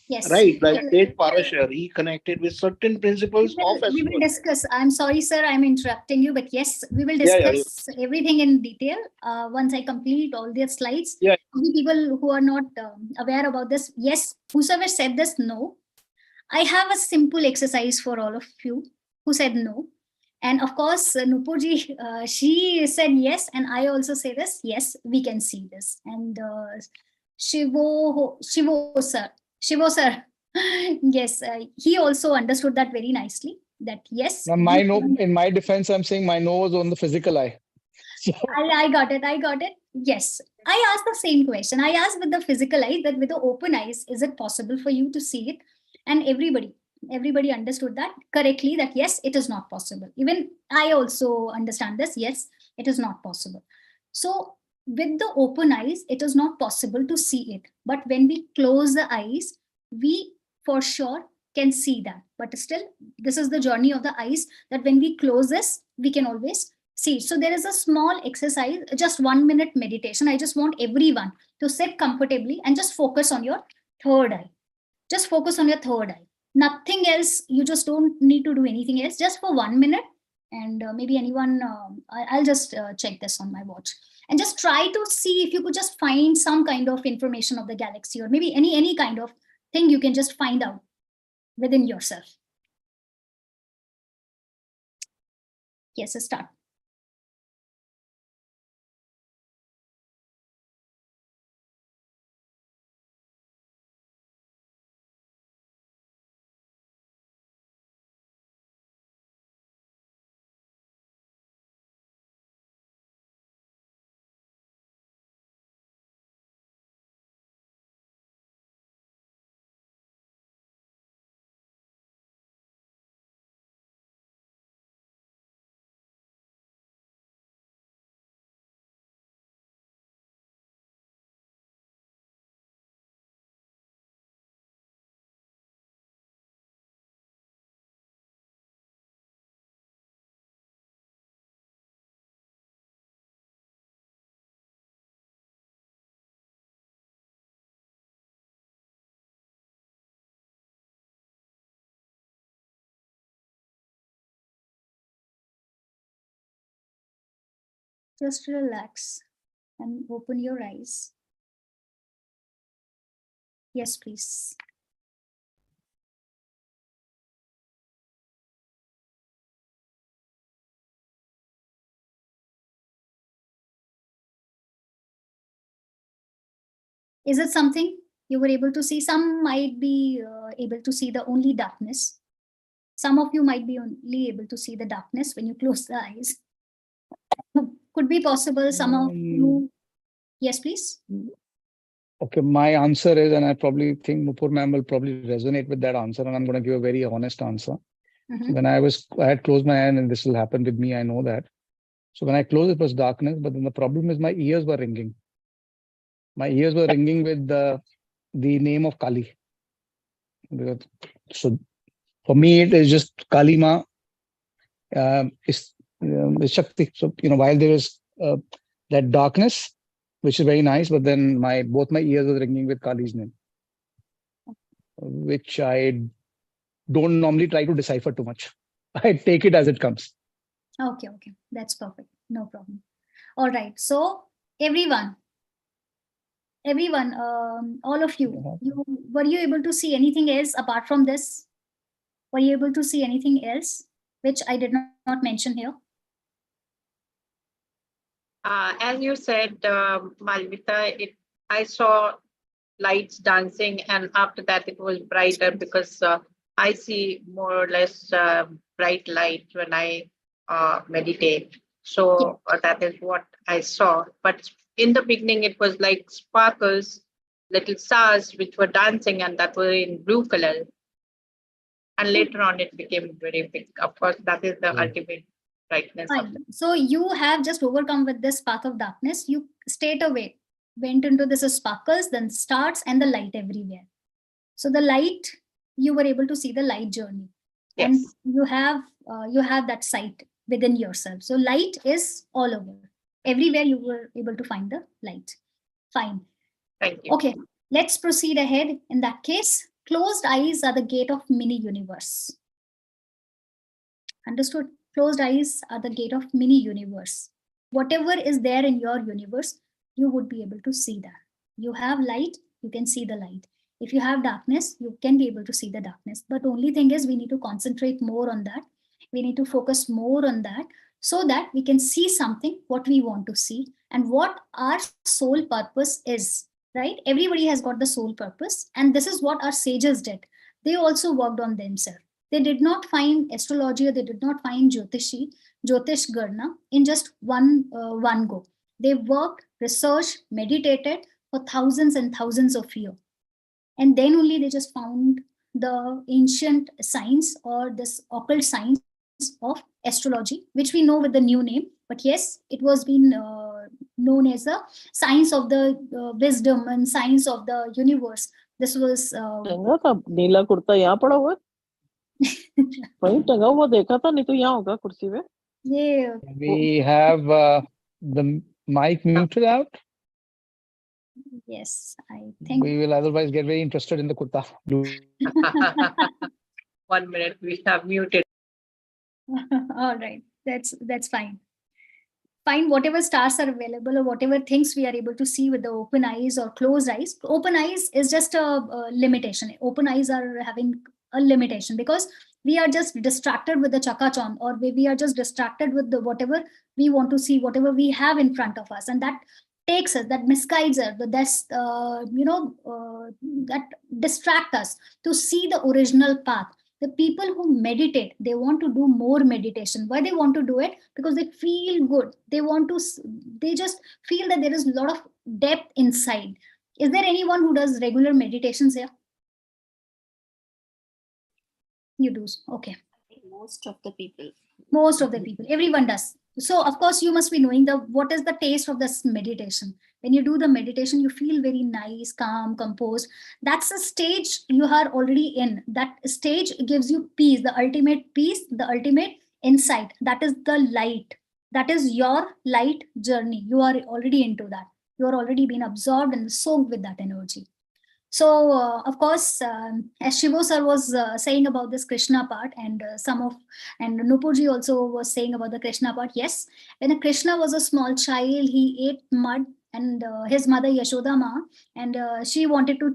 Yes. Right, like Sage Parashar, he connected with certain principles of We will astrology. discuss. I'm sorry, sir, I'm interrupting you, but yes, we will Yeah, discuss everything in detail once I complete all the slides. Yeah. Maybe people who are not aware about this, yes, whosoever said this, no. I have a simple exercise for all of you who said no. And of course, Nupurji, she said yes, and I also say this, yes, we can see this. And Shivo sir, yes, he also understood that very nicely. That yes, Now, my no, in my defense, I'm saying my no was on the physical eye. So, I got it. I got it. Yes. I asked the same question. I asked with the physical eyes, that with the open eyes, is it possible for you to see it? And everybody understood that correctly, that yes, it is not possible. Even I also understand this. Yes, it is not possible. So with the open eyes, it is not possible to see it. But when we close the eyes, we for sure can see that. But still, this is the journey of the eyes, that when we close this, we can always see. So there is a small exercise, just 1 minute meditation. I just want everyone to sit comfortably and just focus on your third eye. Just focus on your third eye. Nothing else. You just don't need to do anything else. Just for 1 minute. And maybe anyone, I'll just check this on my watch. And just try to see if you could just find some kind of information of the galaxy, or maybe any kind of thing you can just find out within yourself. Yes, start. Just relax and open your eyes. Yes, please. Is it something you were able to see? Some might be able to see the only darkness. Some of you might be only able to see the darkness when you close the eyes. Could be possible. Some of you, yes, please. Okay, my answer is, and I probably think Nupur ma'am will probably resonate with that answer, and I'm going to give a very honest answer. So when I had closed my eye, and this will happen with me, I know that. So when I closed, it was darkness, but then the problem is my ears were ringing. My ears were ringing with the name of Kali. So for me, it is just Kali Ma is Shakti. So, while there is that darkness, which is very nice, but then both my ears were ringing with Kali's name, which I don't normally try to decipher too much. I take it as it comes. Okay, that's perfect. No problem. All right. So everyone, all of you, were you able to see anything else apart from this? Were you able to see anything else which I did not mention here? As you said, Malvita, I saw lights dancing, and after that it was brighter because I see more or less bright light when I meditate. So that is what I saw. But in the beginning, it was like sparkles, little stars which were dancing, and that were in blue color. And later on, it became very big. Of course, that is the ultimate brightness. Fine. So you have just overcome with this path of darkness. You straight away went into this sparkles, then stars, and the light everywhere. So the light, you were able to see the light journey, and you have that sight within yourself. So light is all over, everywhere. You were able to find the light. Fine. Thank you. Okay, let's proceed ahead. In that case, closed eyes are the gate of mini universe. Understood? Closed eyes are the gate of mini universe. Whatever is there in your universe, you would be able to see that. You have light, you can see the light. If you have darkness, you can be able to see the darkness. But only thing is, we need to concentrate more on that. We need to focus more on that so that we can see something, what we want to see, and what our soul purpose is, right? Everybody has got the soul purpose. And this is what our sages did. They also worked on themselves. They did not find astrology, or they did not find Jyotish Garna in just one go. They worked, researched, meditated for thousands and thousands of years. And then only they just found the ancient science, or this occult science of astrology, which we know with the new name. But yes, it was been known as the science of the wisdom and science of the universe. This was नीला कुर्ता यहाँ पड़ा हुआ वहीं टंगा हुआ देखा था, नहीं तो यहाँ होगा कुर्सी पे. Yeah. We have the mic muted out. Yes, I think we will otherwise get very interested in the kurta. 1 minute, we have muted. All right, that's fine. Fine, whatever stars are available, or whatever things we are able to see with the open eyes or closed eyes. Open eyes is just a limitation. Open eyes are having a limitation because we are just distracted with the chakachon, or we are just distracted with the whatever we want to see, whatever we have in front of us, and that takes us, that misguides us, that distract us to see the original path. The people who meditate, they want to do more meditation. Why they want to do it? Because they feel good. They just feel that there is a lot of depth inside. Is there anyone who does regular meditations here? You do. Okay. Most of the people. Everyone does. So of course you must be knowing what is the taste of this meditation. When you do the meditation, you feel very nice, calm, composed. That's a stage you are already in. That stage gives you peace, the ultimate insight. That is the light. That is your light journey. You are already into that. You are already been absorbed and soaked with that energy. So, of course, as Shivo sir was saying about this Krishna part, and Nupurji also was saying about the Krishna part. Yes, when Krishna was a small child, he ate mud, and his mother Yashoda Ma, and she wanted to,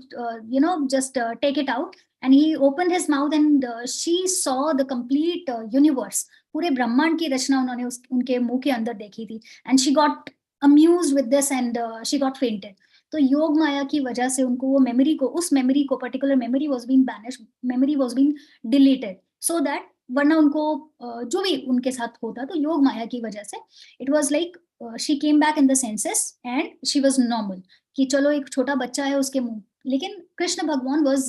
just take it out. And he opened his mouth, and she saw the complete universe. पूरे ब्रह्मांड की रचना उन्होंने उनके मुंह के अंदर देखी थी, and she got amused with this, and she got fainted. तो योग माया की वजह से उनको वो मेमोरी को, उस मेमोरी को, particular memory was being banished, memory was being deleted, so that वरना उनको जो भी उनके साथ होता, तो योग माया की वजह से it was like she came back in the senses and she was normal, कि चलो एक छोटा बच्चा है उसके मुंह। लेकिन Krishna Bhagwan was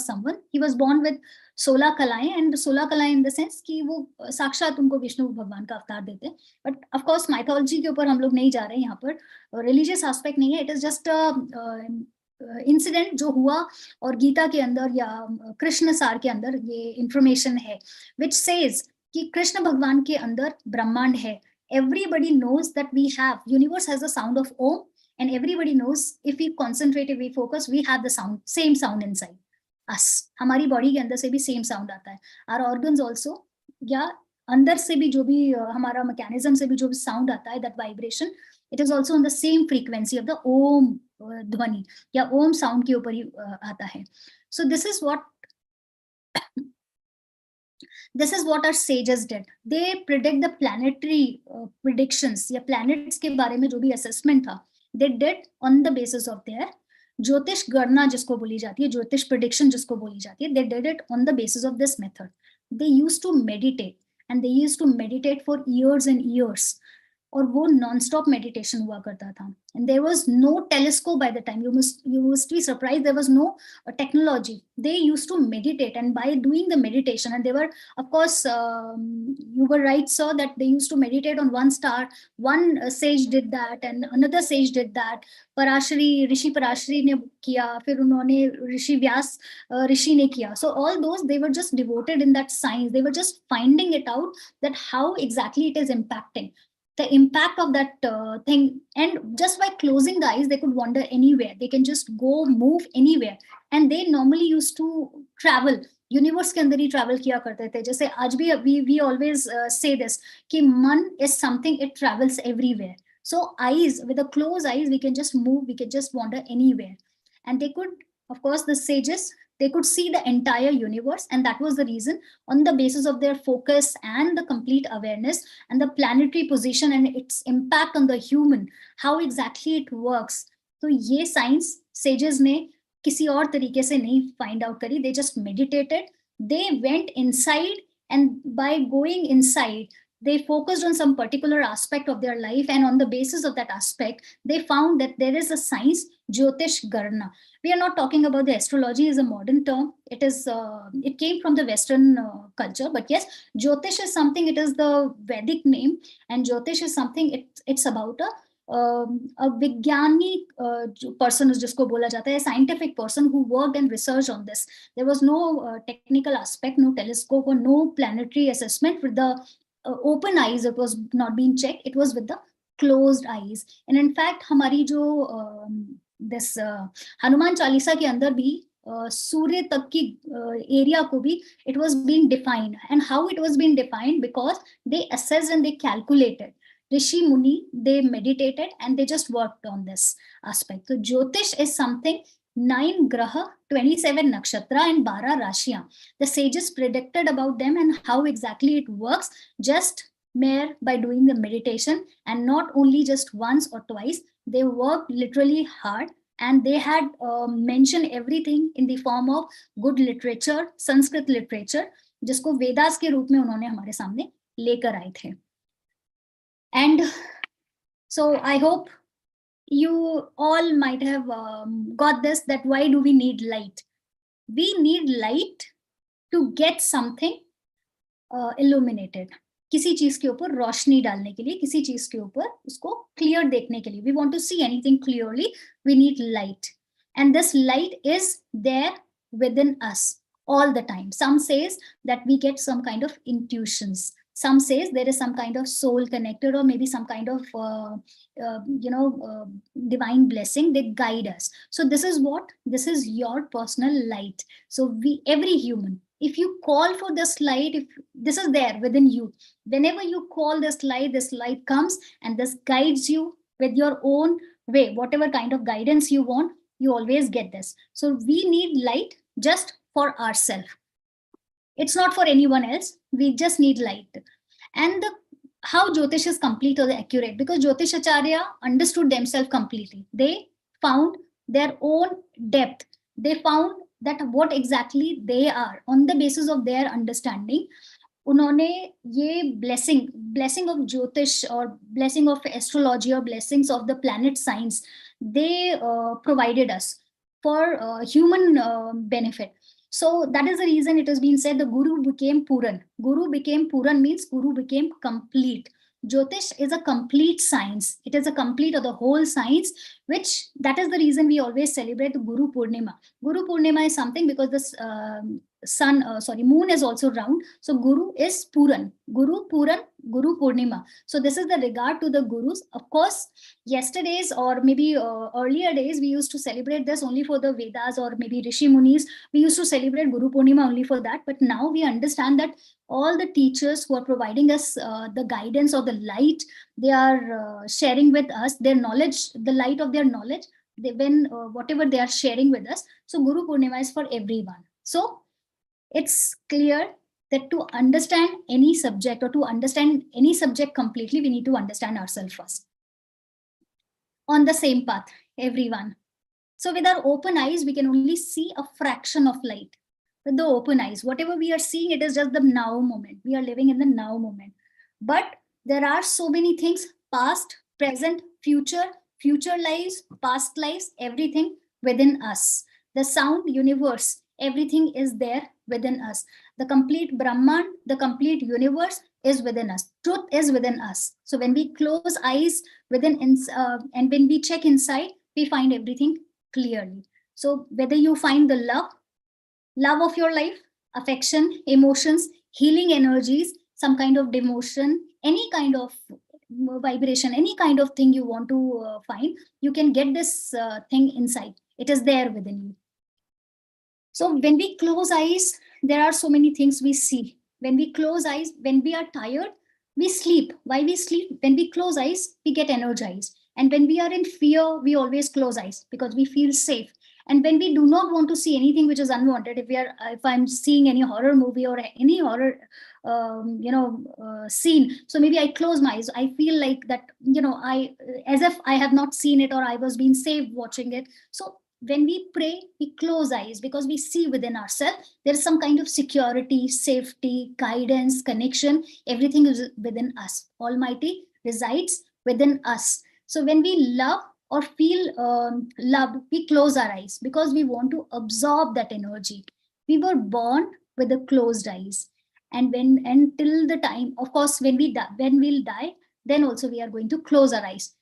someone, he was born with 16 कलाएं, एंड 16 कलाएं इन द सेंस कि वो साक्षात उनको विष्णु भगवान का अवतार देते हैं। बट ऑफ कोर्स माइथोलॉजी के ऊपर हम लोग नहीं जा रहे हैं यहाँ पर, रिलीजियस एस्पेक्ट नहीं है, इट इज जस्ट इंसिडेंट जो हुआ, और गीता के अंदर या कृष्ण सार के अंदर ये इंफॉर्मेशन है विच सेज कि कृष्ण भगवान के अंदर ब्रह्मांड है। Everybody knows that we have, universe has the sound of Om, and everybody knows if we concentrate, if we focus, we have the sound, same sound inside us. हमारी बॉडी के अंदर से भी सेम साउंड आता है, our organs also, या अंदर से भी जो भी हमारा मैकेनिज्म से भी जो भी साउंड आता है, that vibration, it is also on the same frequency of the ओम ध्वनि या ओम साउंड के ऊपर ही आता है. So this is what our sages did. They predict the planetary predictions, या planets के बारे में जो भी assessment था, they did on the basis of their ज्योतिष गणना जिसको बोली जाती है, ज्योतिष prediction जिसको बोली जाती है, they did it on the basis of this method. They used to meditate, and they used to meditate for years and years. और वो non-stop meditation हुआ करता था. And there was no telescope by the time. You must be surprised, there was no technology. They used to meditate, and by doing the meditation, and they were, of course, you were right, sir, that they used to meditate on one star. One sage did that, and another sage did that. ऋषि पराशरी ने किया, फिर उन्होंने ऋषि व्यास ऋषि ने किया. So all those, they were just devoted in that science. They were just finding it out that how exactly it is impacting. The impact of that thing, and just by closing the eyes they could wander anywhere, they can just go move anywhere, and they normally used to travel, universe के अंदर ही travel किया करते थे. जैसे आज भी we always say this कि मन is something, it travels everywhere. So eyes, with the closed eyes, we can just move, we can just wander anywhere. And they could, of course, the sages, they could see the entire universe, and that was the reason, on the basis of their focus and the complete awareness and the planetary position and its impact on the human, how exactly it works. So ये science sages ने किसी और तरीके से नहीं find out करी. They just meditated, they went inside, and by going inside, they focused on some particular aspect of their life, and on the basis of that aspect, they found that there is a science, Jyotish Garna. We are not talking about the astrology is a modern term. It is it came from the Western culture, but yes, Jyotish is something, it is the Vedic name, and Jyotish is something, it's about a vigyani person, जिसको बोला जाता है, scientific person who worked and researched on this. There was no technical aspect, no telescope, or no planetary assessment with the open eyes. It was not being checked, it was with the closed eyes. And in fact, हमारी जो this Hanuman Chalisa के अंदर भी सूर्य तक की area को भी it was being defined. And how it was being defined? Because they assessed and they calculated. Rishi Muni, they meditated and they just worked on this aspect. So Jyotish is something, 9 graha, 27 nakshatra, and 12 rashiyan. The sages predicted about them and how exactly it works just mere by doing the meditation, and not only just once or twice. They worked literally hard, and they had mentioned everything in the form of good literature, Sanskrit literature, जिसको वेदास के रूप में उन्होंने हमारे सामने लेकर आए थे. And so I hope you all might have got this, that why do we need light? We need light to get something illuminated. किसी चीज के ऊपर रोशनी डालने के लिए, किसी चीज के ऊपर उसको क्लियर देखने के लिए. We want to see anything clearly, we need light. And this light is there within us all the time. Some says that we get some kind of intuitions. Some says there is some kind of soul connected, or maybe some kind of divine blessing, they guide us. So this is what, this is your personal light. So every human, if you call for this light, if this is there within you, whenever you call this light comes, and this guides you with your own way, whatever kind of guidance you want, you always get this. So we need light just for ourselves. It's not for anyone else. We just need light. And how Jyotish is complete or accurate, because Jyotish Acharya understood themselves completely. They found their own depth. They found that what exactly they are on the basis of their understanding. उन्होंने ये blessing of Jyotish or blessing of astrology or blessings of the planet science, they provided us for human benefit. So that is the reason it has been said the Guru became Puran. Guru became Puran means Guru became complete. Jyotish is a complete science. It is a complete of the whole science, which that is the reason we always celebrate the Guru Purnima. Guru Purnima is something because this moon is also round. So Guru is Puran. Guru Puran, Guru Purnima. So this is the regard to the Gurus. Of course, yesterday's or maybe earlier days, we used to celebrate this only for the Vedas or maybe Rishi Munis. We used to celebrate Guru Purnima only for that. But now we understand that all the teachers who are providing us the guidance or the light, they are sharing with us their knowledge, the light of their knowledge, whatever they are sharing with us. So Guru Purnima is for everyone. So it's clear that to understand any subject or to understand any subject completely, we need to understand ourselves first. On the same path, everyone. So with our open eyes, we can only see a fraction of light. With the open eyes, whatever we are seeing, it is just the now moment. We are living in the now moment. But there are so many things, past, present, future lives, past lives, everything within us. The sound universe, everything is there within us. The complete Brahman, the complete universe is within us. Truth is within us. So when we close eyes and when we check inside, we find everything clearly. So whether you find the love of your life, affection, emotions, healing energies, some kind of devotion, any kind of vibration, any kind of thing you want to find, you can get this thing inside. It is there within you. So when we close eyes, there are so many things we see. When we close eyes, when we are tired, we sleep. Why we sleep? When we close eyes, we get energized. And when we are in fear, we always close eyes because we feel safe. And when we do not want to see anything which is unwanted, if I'm seeing any horror movie or any horror scene, so maybe I close my eyes. I feel like that, as if I have not seen it or I was being safe watching it. So when we pray, we close eyes because we see within ourselves there is some kind of security, safety, guidance, connection. Everything is within us. Almighty resides within us. So when we love or feel loved, we close our eyes because we want to absorb that energy. We were born with the closed eyes. And until the time, of course, when we'll die, then also we are going to close our eyes.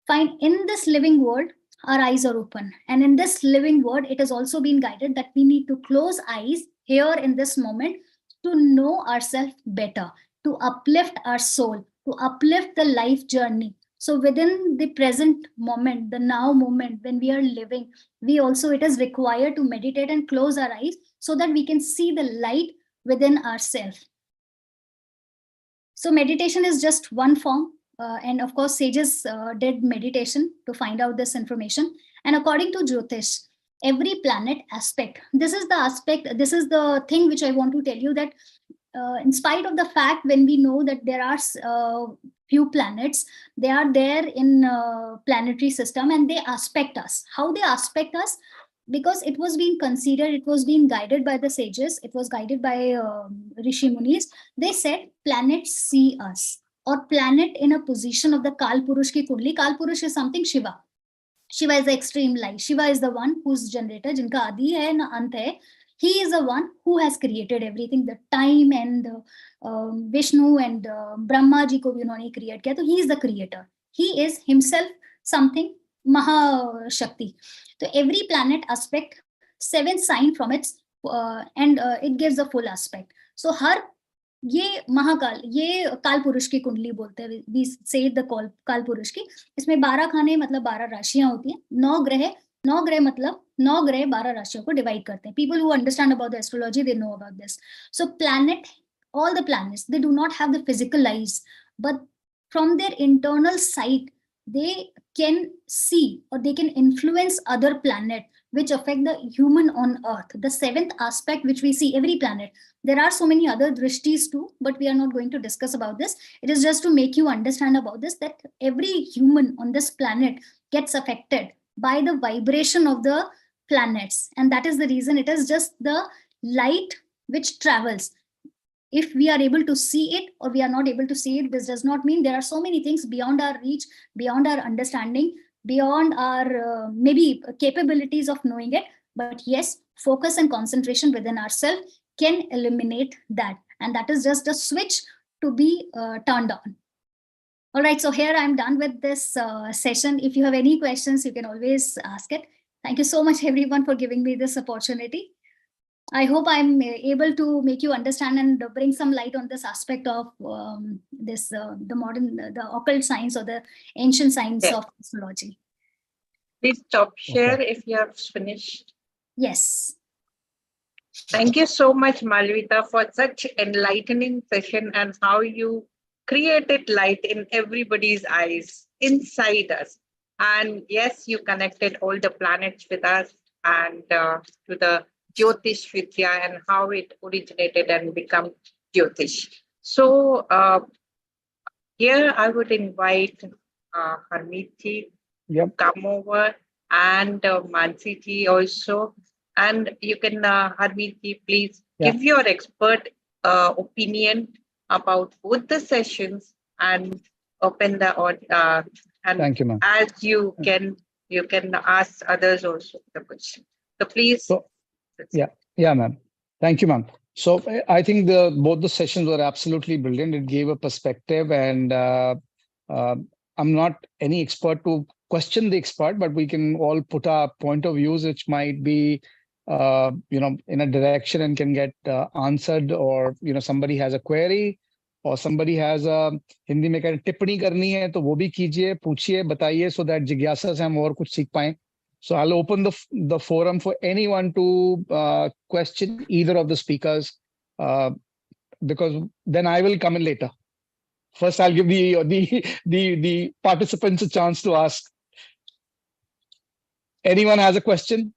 Fine, in this living world, our eyes are open. And in this living world, it has also been guided that we need to close eyes here in this moment to know ourselves better, to uplift our soul, to uplift the life journey. So within the present moment, the now moment, when we are living, it is required to meditate and close our eyes so that we can see the light within ourselves. So meditation is just one form. And of course, sages did meditation to find out this information. And according to Jyotish, every planet aspect, this is the thing which I want to tell you, that in spite of the fact when we know that there are few planets, they are there in planetary system and they aspect us. How they aspect us? Because it was being considered, it was being guided by the sages, it was guided by Rishi Munis. They said planets see us, or planet in a position of the Kal Purush ki Kundli. Kal Purush is something Shiva. Shiva is the extreme light. Shiva is the one who's generator, jinka adi hai na ant hai. He is the one who has created everything, the time and Vishnu and Brahma ji ko bhi unhone create kiya. So he is the creator. He is himself something Maha Shakti. So every planet aspect 7 sign from its and it gives a full aspect. So har ये महाकाल, ये काल पुरुष की कुंडली बोलते हैं, we से the काल पुरुष की. इसमें 12 खाने मतलब 12 राशियां होती हैं. 9 ग्रह मतलब 9 ग्रह 12 राशियों को डिवाइड करते हैं. People who understand about the astrology, they know about this. So planet, all the planets, they do not have the physical eyes, but from their internal sight, they can see or they can influence other planet which affect the human on earth. The 7th aspect which we see every planet. There are so many other drishtis too, but we are not going to discuss about this. It is just to make you understand about this, that every human on this planet gets affected by the vibration of the planets. And that is the reason it is just the light which travels. If we are able to see it or we are not able to see it, this does not mean there are so many things beyond our reach, beyond our understanding, beyond our maybe capabilities of knowing it. But yes, focus and concentration within ourselves can eliminate that. And that is just a switch to be turned on. All right, so here I'm done with this session. If you have any questions, you can always ask it. Thank you so much, everyone, for giving me this opportunity. I hope I'm able to make you understand and bring some light on this aspect of the modern, the occult science or the ancient science of astrology. Please stop share if you have finished. Yes. Thank you so much, Malvita, for such enlightening session and how you created light in everybody's eyes, inside us. And yes, you connected all the planets with us and to the Jyotish Vidya and how it originated and become Jyotish. So here I would invite Harmeet ji to come over and Mansi ji also. And you can, Harmeet ji, please give your expert opinion about both the sessions and open the and thank you, ma'am. As you can ask others also the question. So please. So, yeah, ma'am. Thank you, ma'am. So I think both the sessions were absolutely brilliant. It gave a perspective, and I'm not any expert to question the expert, but we can all put our point of views, which might be, in a direction and can get answered, or somebody has a query, or somebody has a Hindi में कहते टिप्पणी करनी है तो वो भी कीजिए, पूछिए, बताइए, so that जिज्ञासा से हम और कुछ सीख पाएं. So I'll open the forum for anyone to question either of the speakers, because then I will come in later. First, I'll give the participants a chance to ask. Anyone has a question?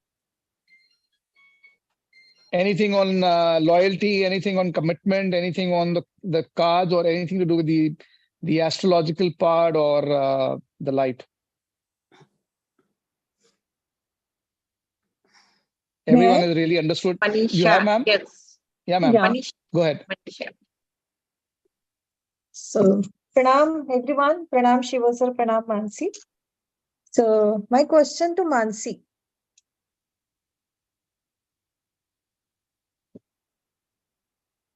Anything on loyalty, anything on commitment, anything on the cards, or anything to do with the astrological part or the light? Everyone has really understood. Manisha, you have, ma'am? Yes. Yeah, ma'am. Yeah. Go ahead. Manisha. So, Pranam, everyone. Pranam Shiva sir, Pranam Mansi. So, my question to Mansi.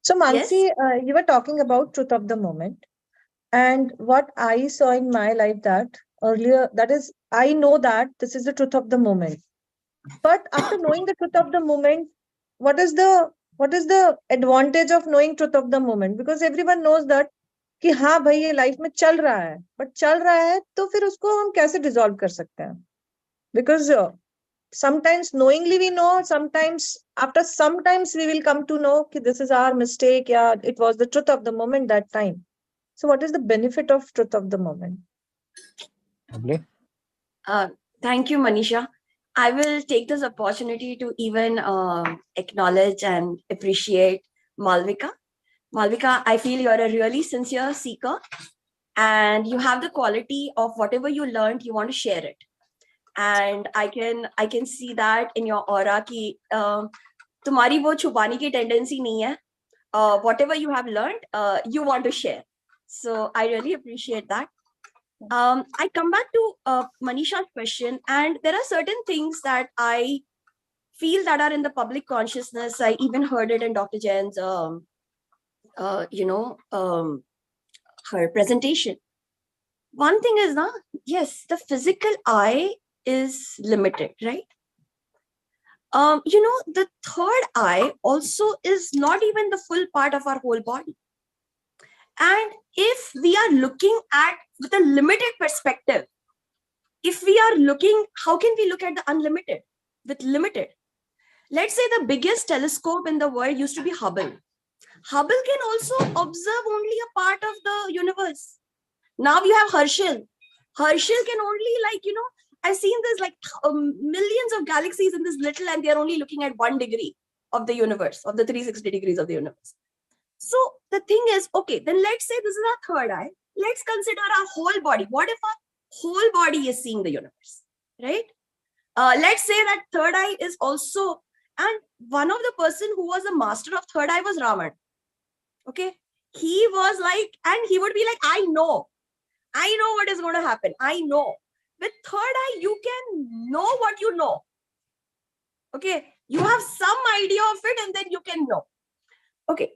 So, Mansi, you were talking about truth of the moment. And what I saw in my life that earlier, that is, I know that this is the truth of the moment. But after knowing the truth of the moment, what is the advantage of knowing truth of the moment? Because everyone knows that कि हाँ भाई ये life में चल रहा है, but चल रहा है तो फिर उसको हम कैसे डिसॉल्व कर सकते हैं? Because sometimes knowingly we know, sometimes we will come to know that this is our mistake. Yeah, it was the truth of the moment that time. So what is the benefit of truth of the moment? Thank you, Manisha. I will take this opportunity to even acknowledge and appreciate Malvika. Malvika, I feel you're a really sincere seeker, and you have the quality of whatever you learned, you want to share it. And I can see that in your aura कि तुम्हारी वो छुपाने की tendency नहीं है. Whatever you have learned, you want to share. So I really appreciate that. I come back to Manisha's question, and there are certain things that I feel that are in the public consciousness. I even heard it in Dr. Jain's, her presentation. One thing is, yes, the physical eye is limited, right? The third eye also is not even the full part of our whole body. And if we are looking at with a limited perspective, if we are looking, how can we look at the unlimited with limited? Let's say the biggest telescope in the world used to be Hubble. Hubble can also observe only a part of the universe. Now you have Herschel. Herschel can only, I've seen this millions of galaxies in this little, and they're only looking at 1 degree of the universe, of the 360 degrees of the universe. So the thing is, okay, then let's say this is our third eye. Let's consider our whole body. What if our whole body is seeing the universe, right? Let's say that third eye is also, and one of the person who was a master of third eye was Ravan. Okay. He was like, and he would be like, I know what is going to happen. I know. With third eye, you can know what you know. Okay. You have some idea of it and then you can know. Okay.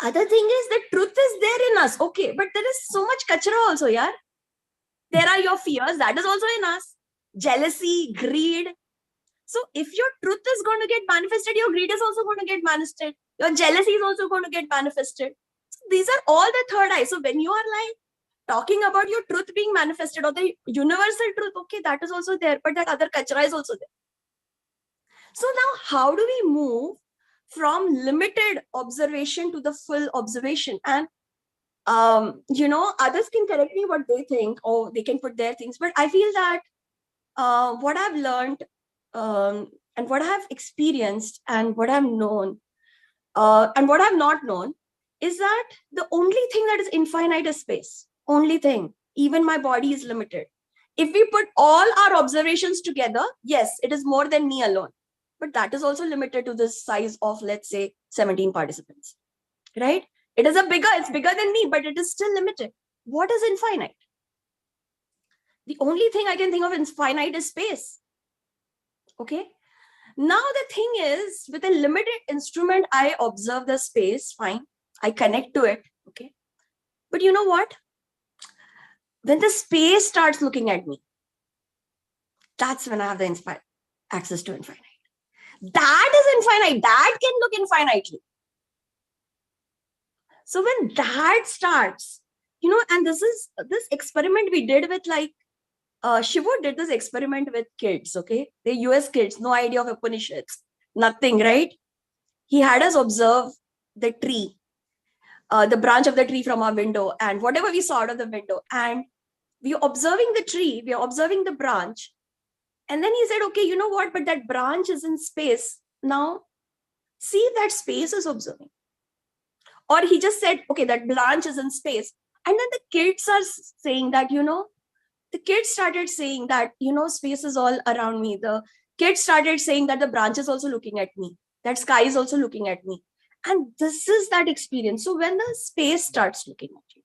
Other thing is the truth is there in us. Okay. But there is so much kachra also, yaar. There are your fears. That is also in us. Jealousy, greed. So if your truth is going to get manifested, your greed is also going to get manifested. Your jealousy is also going to get manifested. So these are all the third eye. So when you are like talking about your truth being manifested or the universal truth, okay, that is also there. But that other kachra is also there. So now how do we move from limited observation to the full observation? And others can correct me what they think, or they can put their things. But I feel that what I've learned and what I have experienced and what I've known and what I've not known is that the only thing that is infinite is space. Only thing. Even my body is limited. If we put all our observations together, yes, it is more than me alone. But that is also limited to the size of, let's say, 17 participants, right? It's bigger than me, but it is still limited. What is infinite? The only thing I can think of infinite is space. Okay. Now the thing is, with a limited instrument, I observe the space, fine. I connect to it, okay. But you know what? When the space starts looking at me, that's when I have the access to infinite. That is infinite. That can look infinitely. So when that starts, and this experiment we did with Shivu did this experiment with kids, okay? They're US kids, no idea of Upanishads, nothing, right? He had us observe the tree, the branch of the tree from our window and whatever we saw out of the window. And we are observing the tree, we are observing the branch. And then he said, okay, you know what? But that branch is in space. Now, see that space is observing. Or he just said, okay, that branch is in space. And then the kids are saying that, the kids started saying that, space is all around me. The kids started saying that the branch is also looking at me. That sky is also looking at me. And this is that experience. So when the space starts looking at you,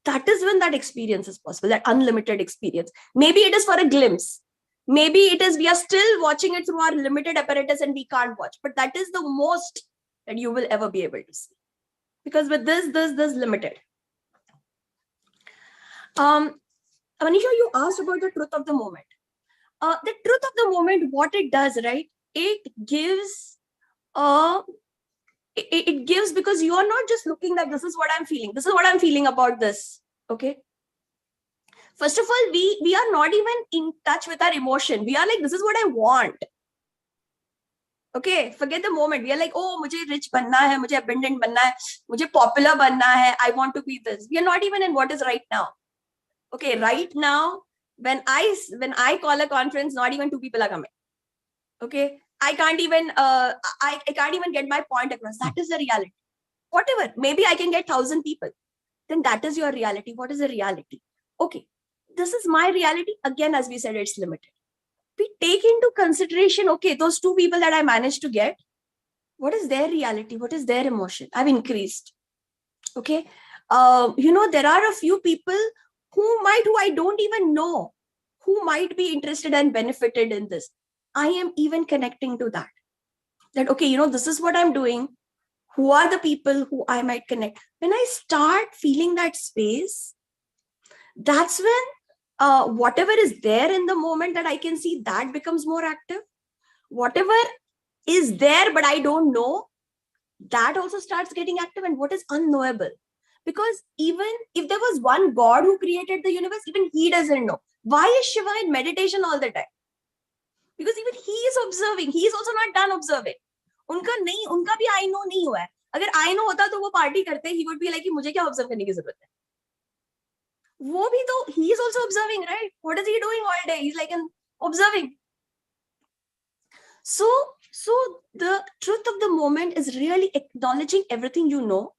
that is when that experience is possible, that unlimited experience. Maybe it is for a glimpse. Maybe it is, we are still watching it through our limited apparatus and we can't watch. But that is the most that you will ever be able to see. Because with this limited. Manisha, you asked about the truth of the moment. The truth of the moment, what it does, right? It gives, it gives, because you are not just looking like this is what I'm feeling. This is what I'm feeling about this. Okay. First of all, we are not even in touch with our emotion. We are like, this is what I want. Okay, forget the moment. We are like, oh, mujhe rich banna hai, mujhe abundant banna hai, mujhe popular banna hai, I want to be this. We are not even in what is right now. Okay, right now, when I call a conference, not even 2 people are coming. Okay, I can't even I can't even get my point across. That is the reality. Whatever, maybe I can get 1,000 people. Then that is your reality. What is the reality? Okay, this is my reality. Again, as we said, it's limited. We take into consideration, okay, those 2 people that I managed to get, what is their reality? What is their emotion? I've increased. Okay. There are a few people who I don't even know, who might be interested and benefited in this. I am even connecting to that. That, okay, this is what I'm doing. Who are the people who I might connect? When I start feeling that space, that's when whatever is there in the moment that I can see, that becomes more active. Whatever is there, but I don't know, that also starts getting active. And what is unknowable? Because even if there was one God who created the universe, even he doesn't know. Why is Shiva in meditation all the time? Because even he is observing. He is also not done observing. Unka bhi I know nahi hua hai. Agar I know hota to wo party karte, he would be like, mujhe kya observe karne ki zarurat hai? Wo bhi to, he is also observing, right? What is he doing all day? He's like observing. So the truth of the moment is really acknowledging everything you know.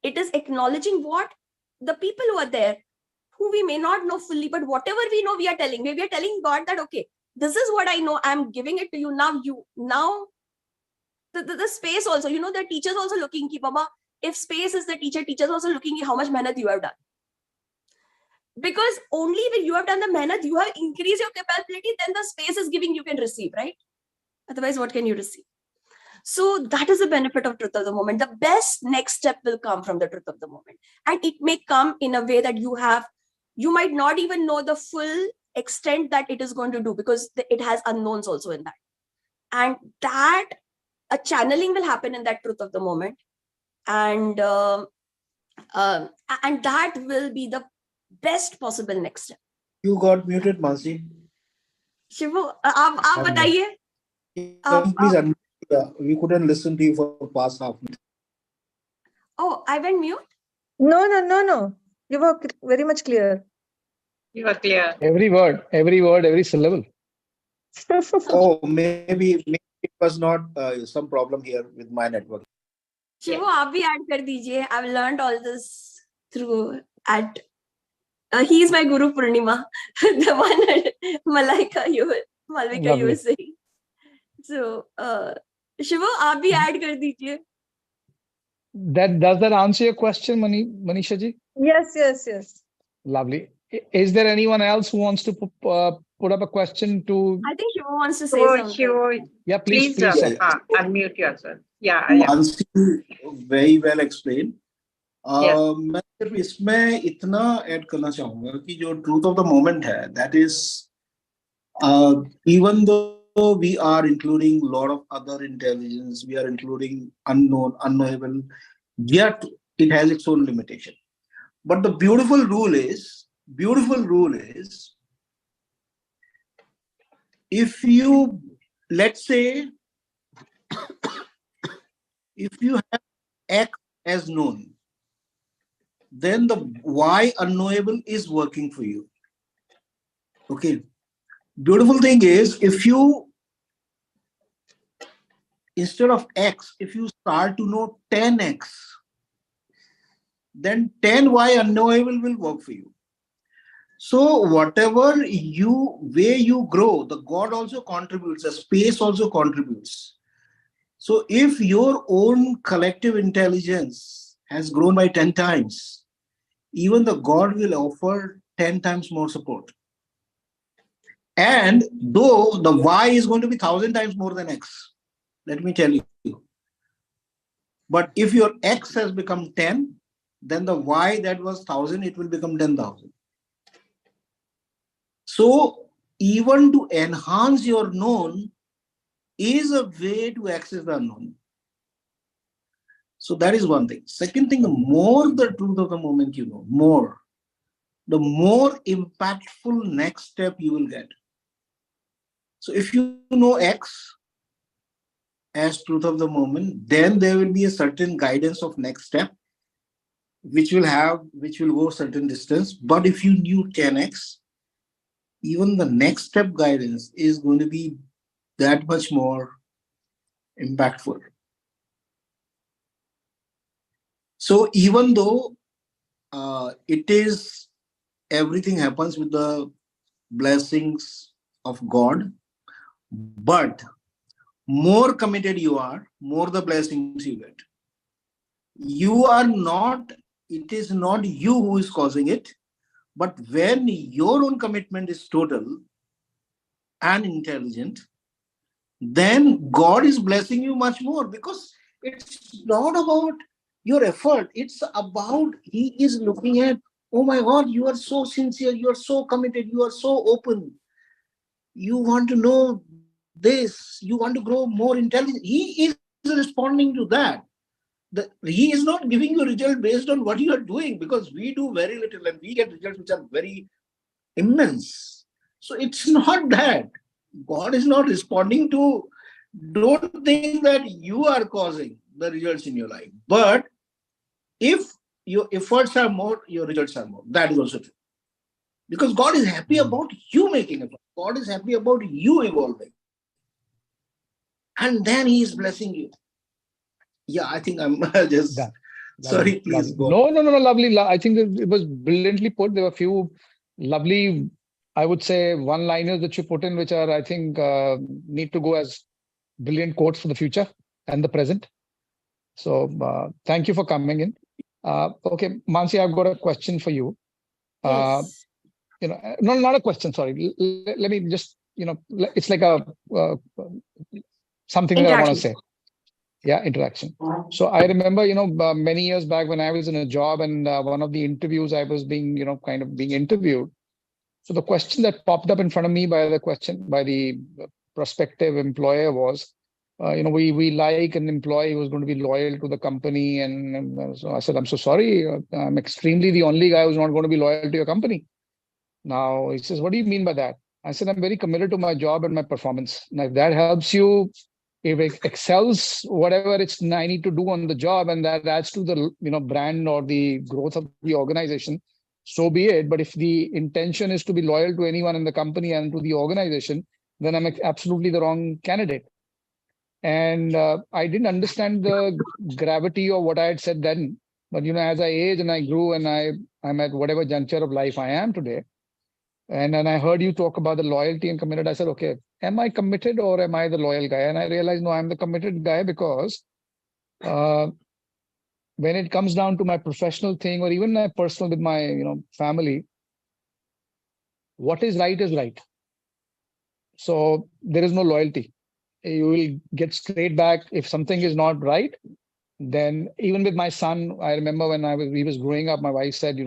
It is acknowledging what the people who are there, who we may not know fully, but whatever we know, we are telling. We are telling God that, okay, this is what I know, I'm giving it to you. Now the space also, the teachers also looking, ki, Baba, if space is the teacher, teachers also looking how much mehnat you have done. Because only when you have done the mehnat, you have increased your capability, then the space is giving, you can receive, right? Otherwise, what can you receive? So that is the benefit of truth of the moment. The best next step will come from the truth of the moment. And it may come in a way that you might not even know the full extent that it is going to do, because it has unknowns also in that. And that a channeling will happen in that truth of the moment. And that will be the best possible next step. You got muted, Mansi. Shivu, आप बताइए. Please unmute. We couldn't listen to you for past half. Oh, I went mute? No. You were very much clear. You were clear. Every word, every syllable. Oh, maybe it was not some problem here with my network. Shivu, आप भी add कर दीजिए. I've learned all this through at. He is my Guru Purnima, the one Malvika you were saying. So, Shivu, आप भी add कर दीजिए. Does that answer your question, Manisha ji? Yes. Lovely. Is there anyone else who wants to put up a question to? I think Shivu wants to say something. Shivu, Yeah, please please unmute yourself. Yeah. Very well explained. Yes. मैं सिर्फ इसमें इतना add करना चाहूंगा कि जो truth of the moment है, that is even though we are including a lot of other intelligence, we are including unknowable, yet it has its own limitation. But the beautiful rule is, if you, let's say, if you have X as known, then the Y unknowable is working for you. Okay. Beautiful thing is, if you, instead of X, if you start to know 10X, then 10Y unknowable will work for you. So whatever way you grow, the God also contributes, the space also contributes. So if your own collective intelligence has grown by 10 times, even the God will offer 10 times more support. And though the Y is going to be 1,000 times more than X, let me tell you. But if your X has become 10, then the Y that was 1,000, it will become 10,000. So even to enhance your known is a way to access the unknown. So that is one thing. Second thing, the more the truth of the moment you know, the more impactful next step you will get. So if you know X as truth of the moment, then there will be a certain guidance of next step, which will go certain distance. But if you knew 10X, even the next step guidance is going to be that much more impactful. So even though it is, everything happens with the blessings of God, but more committed you are, more the blessings you get. You are not, it is not you who is causing it, but when your own commitment is total and intelligent, then God is blessing you much more, because it's not about your effort. It's about, He is looking at, oh my God, you are so sincere, you are so committed, you are so open. You want to know this, you want to grow more intelligent. He is responding to that. He is not giving you a result based on what you are doing, because we do very little and we get results which are very immense. So it's not that. God is not responding to, don't think that you are causing the results in your life. But if your efforts are more, your results are more. That is also true. Because God is happy about you making effort. God is happy about you evolving. And then He is blessing you. Yeah, I think I'm just... Sorry, please go. No, lovely. I think it was brilliantly put. There were a few lovely I would say one-liners that you put in, which are, I think, need to go as brilliant quotes for the future and the present. So thank you for coming in. Okay, Mansi, I've got a question for you. Yes. No, not a question. Sorry. Let me just, it's like a something that I want to say. Yeah, interaction. So I remember, many years back when I was in a job and one of the interviews I was being, kind of being interviewed. So the question that popped up in front of me by the prospective employer was, we like an employee who's going to be loyal to the company. And so I said, I'm so sorry. I'm extremely the only guy who's not going to be loyal to your company. Now he says, what do you mean by that? I said, I'm very committed to my job and my performance. Now, if that helps you, if it excels whatever I need to do on the job, and that adds to the brand or the growth of the organization, so be it. But if the intention is to be loyal to anyone in the company and to the organization, then I'm absolutely the wrong candidate. And I didn't understand the gravity of what I had said then. But as I age and I grew and I'm at whatever juncture of life I am today, and then I heard you talk about the loyalty and committed. I said, okay, am I committed or am I the loyal guy? And I realized, no, I'm the committed guy, because when it comes down to my professional thing or even my personal with my family, what is right is right. So there is no loyalty. You will get straight back. If something is not right, then even with my son, I remember when he was growing up, my wife said,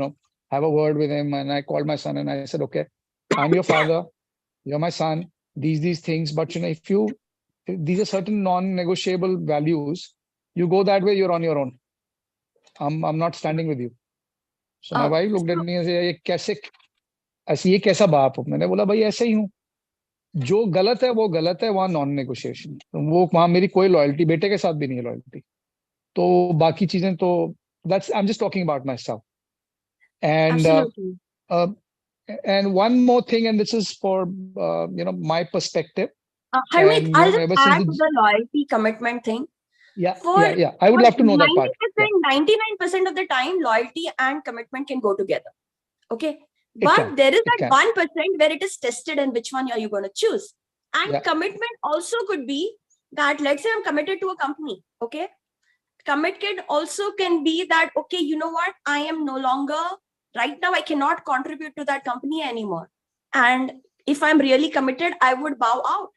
have a word with him. And I called my son and I said, okay, I'm your father. You're my son, these things. But if these are certain non-negotiable values, you go that way, you're on your own. I'm not standing with you. So my wife looked at me and said, ये कैसा बाप हो? मैंने बोला, भाई ऐसे ही हूँ. जो गलत है वो गलत है, वहां नॉन नेगोशिएशन. वो वहां मेरी कोई लॉयल्टी, बेटे के साथ भी नहीं है लॉयल्टी. तो बाकी चीजें तो I'm just talking about myself. And and one more thing, and this is for my perspective. Harmeet, I'll just add to the loyalty commitment thing. Yeah. I would love to know that part. 99% of the time, loyalty and commitment can go together. Okay. But there is that 1% where it is tested and which one are you going to choose. And commitment also could be that, let's say I'm committed to a company. Okay. Commitment also can be that, okay, you know what? I am no longer, right now, I cannot contribute to that company anymore. And if I'm really committed, I would bow out.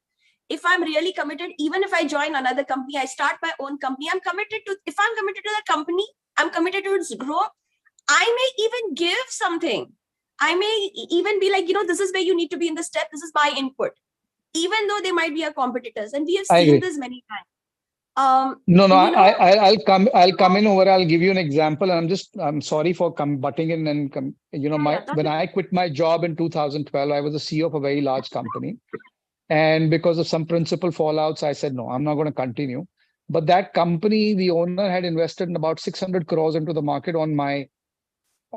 If I'm really committed, even if I join another company, I start my own company, if I'm committed to that company, I'm committed to its growth. I may even give something. I may even be like, this is where you need to be in the step. This is my input, even though they might be our competitors. And we have seen this many times. I'll come in over. I'll give you an example. And I'm sorry for butting in. And when I quit my job in 2012, I was the CEO of a very large company. And because of some principal fallouts, I said, no, I'm not going to continue. But that company, the owner had invested in about 600 crores into the market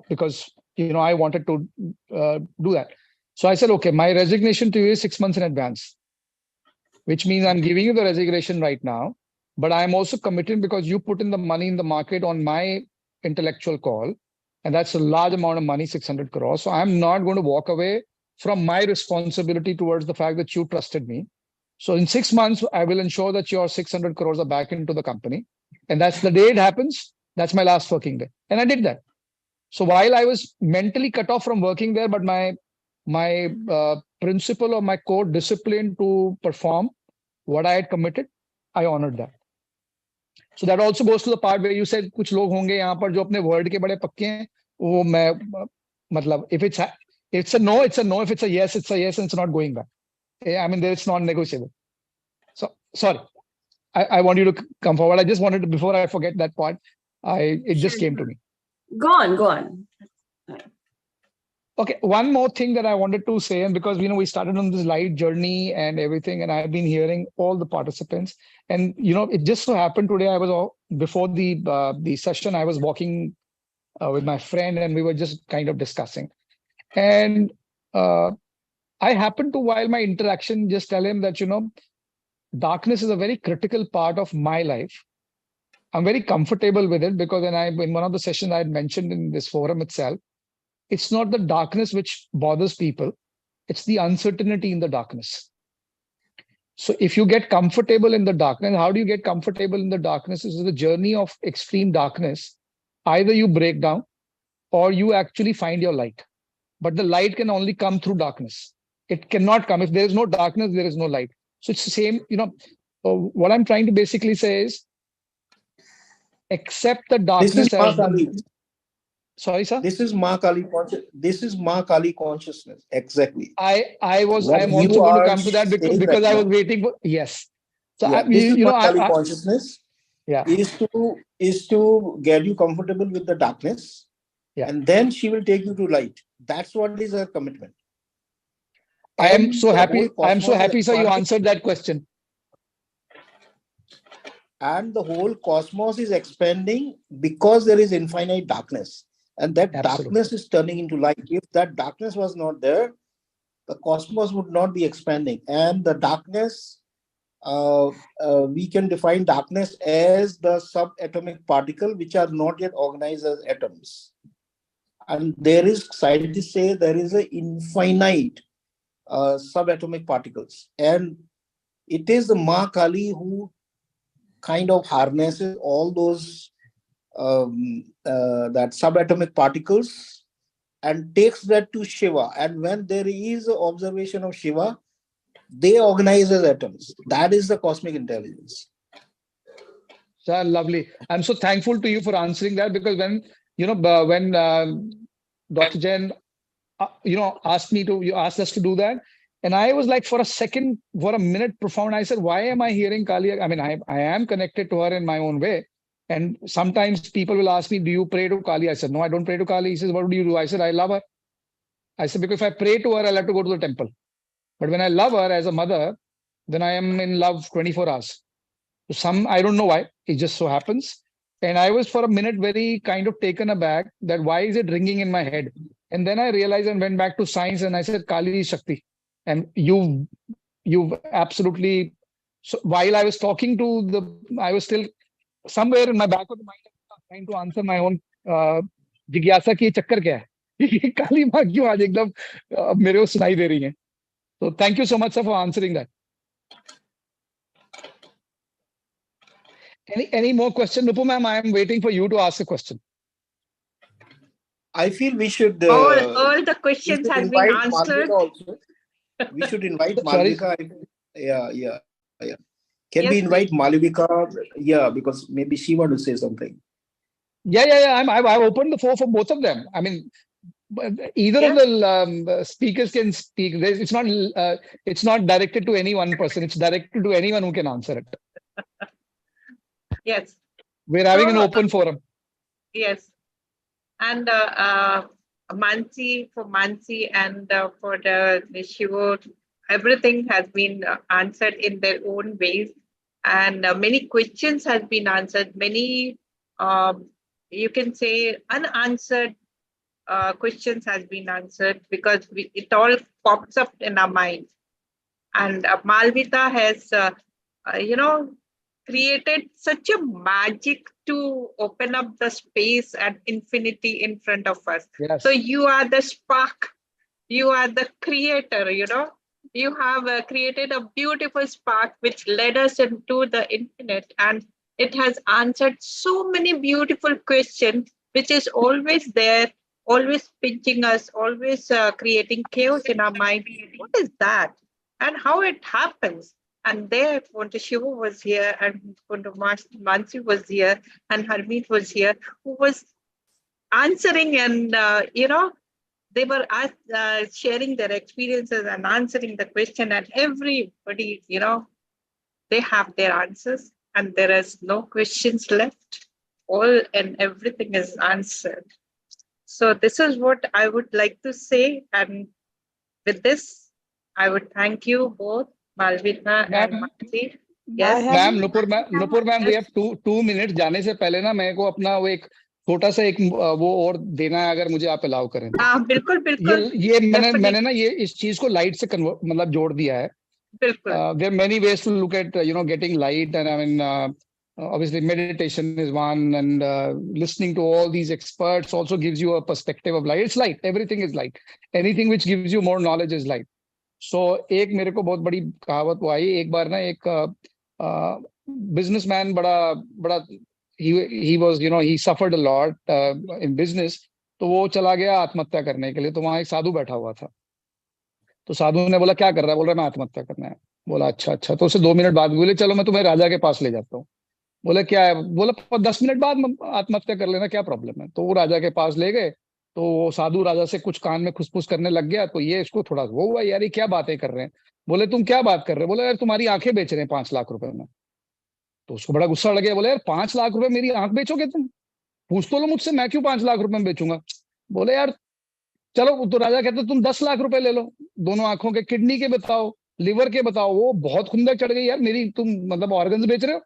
because, I wanted to do that. So I said, okay, my resignation to you is 6 months in advance, which means I'm giving you the resignation right now. But I'm also committed because you put in the money in the market on my intellectual call. And that's a large amount of money, 600 crores. So I'm not going to walk away from my responsibility towards the fact that you trusted me. So in 6 months, I will ensure that your 600 crores are back into the company. And that's the day it happens. That's my last working day. And I did that. So while I was mentally cut off from working there, but my principle or my core discipline to perform what I had committed, I honored that. So that also goes to the part where you said कुछ लोग होंगे यहाँ पर जो अपने word के बड़े पक्के हैं. वो मैं मतलब if it's a no, it's a no. If it's a yes, it's a yes, and it's not going back. I mean, it's non-negotiable. So sorry, I want you to come forward. I just wanted to, before I forget that part, it just came to me. Go on. Okay, one more thing that I wanted to say, and because we started on this light journey and everything, and I've been hearing all the participants, and it just so happened today I was before the session I was walking with my friend, and we were just kind of discussing, and I happened to, while my interaction, just tell him that darkness is a very critical part of my life. I'm very comfortable with it because in one of the sessions I had mentioned in this forum itself, it's not the darkness which bothers people. It's the uncertainty in the darkness. So if you get comfortable in the darkness, how do you get comfortable in the darkness? This is the journey of extreme darkness. Either you break down or you actually find your light. But the light can only come through darkness. It cannot come. If there is no darkness, there is no light. So it's the same, what I'm trying to basically say is accept the darkness as the... Sorry, sir. This is Ma Kali consciousness. Exactly. I'm also going to come to that because I was waiting for... Yes. So this is Ma Kali consciousness. Yeah. Is to get you comfortable with the darkness. Yeah. And then she will take you to light. That's what is her commitment. I am so happy. I am so happy, sir, you answered that question. And the whole cosmos is expanding because there is infinite darkness. And that darkness is turning into light. If that darkness was not there, the cosmos would not be expanding. And the darkness, we can define darkness as the subatomic particle which are not yet organized as atoms. And there is, scientists say, there is an infinite subatomic particles. And it is the Ma Kali who kind of harnesses all those that subatomic particles and takes that to Shiva. And when there is an observation of Shiva, they organize as atoms. That is the cosmic intelligence. Sir, lovely. I'm so thankful to you for answering that, because when Dr. Jain asked us to do that, and I was like, for a minute profound, I said, why am I hearing Kali? I mean, I am connected to her in my own way. And sometimes people will ask me, do you pray to Kali? I said, no, I don't pray to Kali. He says, what do you do? I said, I love her. I said, because if I pray to her, I'll have to go to the temple. But when I love her as a mother, then I am in love 24 hours. So I don't know why, it just so happens. And I was for a minute very kind of taken aback that why is it ringing in my head? And then I realized and went back to science and I said, Kali is Shakti. And you've absolutely, so while I was talking to I was still somewhere in my back of the mind trying to answer my own जिज्ञासा की चक्कर क्या है काली माँ क्यों आज एकदम मेरे को सुनाई दे रही है. So thank you so much, sir, for answering that. Any more question? Nupu ma'am, I am waiting for you to ask a question. I feel we should... all the questions have been answered. We should invite Malvika. Yeah. Can we invite Malvika? Yeah, because maybe she wants to say something. Yeah. I've opened the floor for both of them. I mean, either of the speakers can speak. It's not directed to any one person. It's directed to anyone who can answer it. Yes. We're having an open forum. Yes. And Mansi and for the Shiva, everything has been answered in their own ways. And many questions has been answered. Many, you can say, unanswered questions has been answered because it all pops up in our mind. And Malvika has, created such a magic to open up the space and infinity in front of us. Yes. So you are the spark. You are the creator, You have created a beautiful spark which led us into the infinite. And it has answered so many beautiful questions, which is always there, always pinching us, always creating chaos in our mind. What is that? And how it happens? And there, Ponte Shiva was here, and Ponte Mansi was here, and Harmeet was here, who was answering and, they were sharing their experiences and answering the question, and everybody, they have their answers, and there is no questions left. All and everything is answered. So this is what I would like to say. And with this, I would thank you both, Malvika and Mansi. Yes. Ma'am, Nupur ma'am, we have 2 minutes. जाने से पहले ना मेरे को अपना वो एक छोटा सा एक वो और देना है, अगर मुझे आप अलाउ करें. बिल्कुल. ये मैंने ना ये इस चीज को लाइट से मतलब जोड़ दिया है. बिल्कुल. There are many ways to look at getting light, and I mean obviously meditation is one, and listening to all these experts also gives you a perspective of light. It's light. Everything is light. Anything which gives you more knowledge is light. सो एक मेरे को बहुत बड़ी कहावत वो आई एक बार ना, एक बिजनेसमैन बड़ा he was, he suffered a lot in business. तो वो चला गया आत्महत्या करने के लिए, तो वहां एक साधु बैठा हुआ था। तो साधु ने बोला क्या कर रहा है? बोल रहा है मैं आत्महत्या करना है। बोला अच्छा अच्छा। तो उसे 2 मिनट बाद बोले चलो मैं तुम्हें राजा के पास ले जाता हूँ। बोले क्या है? बोला 10 मिनट बाद आत्महत्या कर लेना, क्या प्रॉब्लम है? तो वो राजा के पास ले गए। तो वो साधु राजा से कुछ कान में खुसफुस करने लग गया। तो ये इसको थोड़ा वो हुआ, यार ये क्या बातें कर रहे हैं। बोले तुम क्या बात कर रहे हो? बोले यार तुम्हारी आंखें बेच रहे हैं 5 लाख रुपए में। तो उसको बड़ा गुस्सा लग गया। बोले यार 5 लाख रुपए मेरी आंख बेचोगे तुम? पूछ तो लो मुझसे, मैं क्यों 5 लाख रुपए में बेचूंगा? बोले यार चलो। तो राजा कहते तुम 10 लाख रुपए ले लो, दोनों आंखों के, किडनी के बताओ, लिवर के बताओ। वो बहुत खुंदक चढ़ गई, यार मेरी तुम मतलब ऑर्गन्स बेच रहे हो,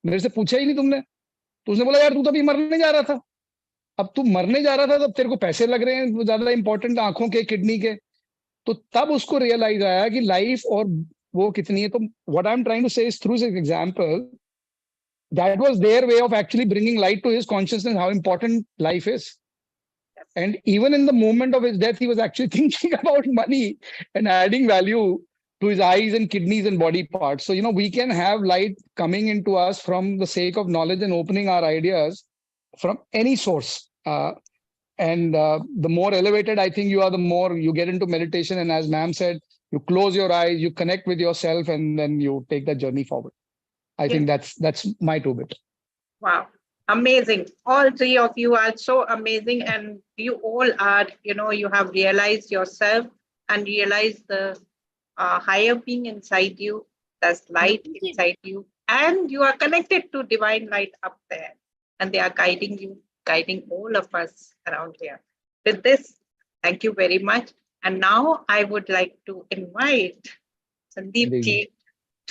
मेरे से पूछा ही नहीं तुमने। तो उसने बोला यार तू तो अभी मरने जा रहा था। अब तू मरने जा रहा था तब तेरे को पैसे लग रहे हैं ज्यादा इंपॉर्टेंट, आंखों के, किडनी के। तो तब उसको रियलाइज आया कि लाइफ और वो कितनी है। तो what I am trying to say is through this example, that was their way of actually bringing light to his consciousness, how important life is. And even in the moment of his death, he was actually thinking about money and adding value to his eyes and kidneys and body parts. So, we can have light coming into us from the sake of knowledge and opening our ideas from any source. And the more elevated I think you are, the more you get into meditation. And as ma'am said, you close your eyes, you connect with yourself, and then you take that journey forward. I think that's my 2 bit. Wow. Amazing. All three of you are so amazing. And you all are, you have realized yourself and realized the higher being inside you. There's light inside you. And you are connected to divine light up there. And they are guiding you, guiding all of us around here. With this, thank you very much. And now I would like to invite Sandeep ji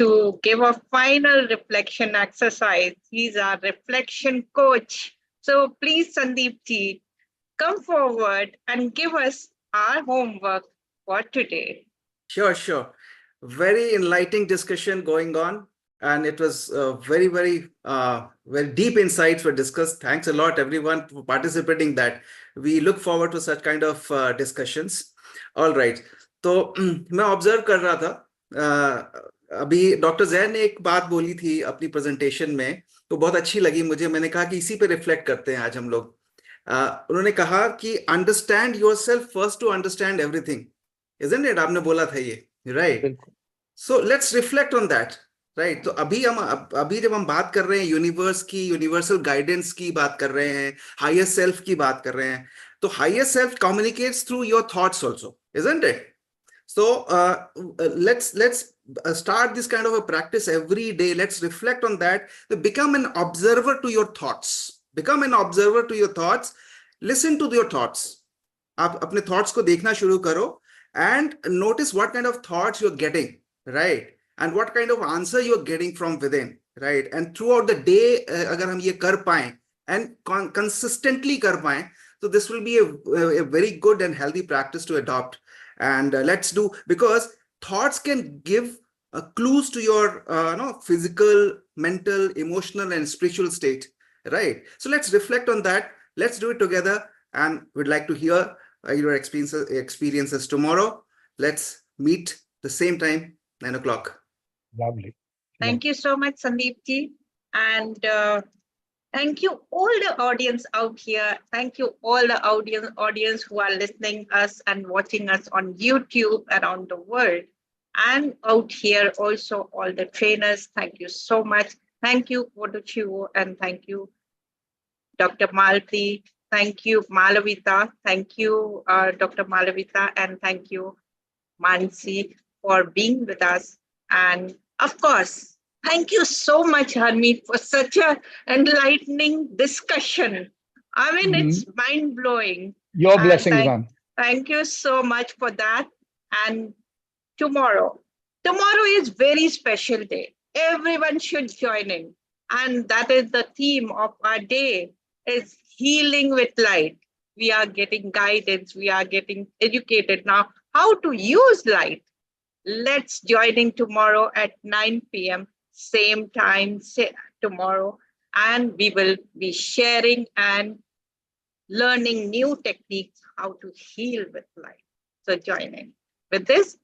to give a final reflection exercise. He's our reflection coach. So please, Sandeep ji, come forward and give us our homework for today. Sure. Very enlightening discussion going on. And it was very, very deep insights were discussed. Thanks a lot, everyone, for participating that. We look forward to such kind of discussions. All right. तो मैं observe कर रहा था, अभी doctor Jain ने एक बात बोली थी अपनी प्रेजेंटेशन में, तो बहुत अच्छी लगी मुझे। मैंने कहा कि इसी पे रिफ्लेक्ट करते हैं आज हम लोग। उन्होंने कहा कि understand yourself first to understand everything, isn't it? आपने बोला था ये, right? So let's reflect on that, right? तो अभी जब हम बात कर रहे हैं यूनिवर्स की, यूनिवर्सल गाइडेंस की बात कर रहे हैं, हायर सेल्फ की बात कर रहे हैं, तो higher self communicates through your thoughts also, isn't it? So let's start this kind of a practice every day. Let's reflect on that. Become an observer to your thoughts. Become an observer to your thoughts. Listen to your thoughts. आप अपने thoughts को देखना शुरू करो and notice what kind of thoughts you're getting, right? And what kind of answer you're getting from within, right? And throughout the day, अगर हम ये कर पाएं and consistently कर पाएं, so this will be a very good and healthy practice to adopt. And let's do, because thoughts can give clues to your physical, mental, emotional, and spiritual state, right? So let's reflect on that. Let's do it together, and we'd like to hear your experiences tomorrow. Let's meet the same time, 9 o'clock. Lovely. Thank you so much, Sandeep ji. And thank you all the audience out here. Thank you all the audience who are listening us and watching us on YouTube around the world. And out here also all the trainers. Thank you so much. Thank you, Koduchiwo, and thank you, Dr. Malti. Thank you, Malavita. Thank you, Dr. Malavita, and thank you, Mansi, for being with us. And of course, thank you so much, Harmeet, for such an enlightening discussion. I mean, it's mind-blowing. Your blessings, ma'am. Thank you so much for that. And tomorrow is very special day. Everyone should join in. And that is the theme of our day, is healing with light. We are getting guidance. We are getting educated now how to use light. Let's join in tomorrow at 9 p.m. Same time tomorrow, and we will be sharing and learning new techniques how to heal with light. So join in. With this,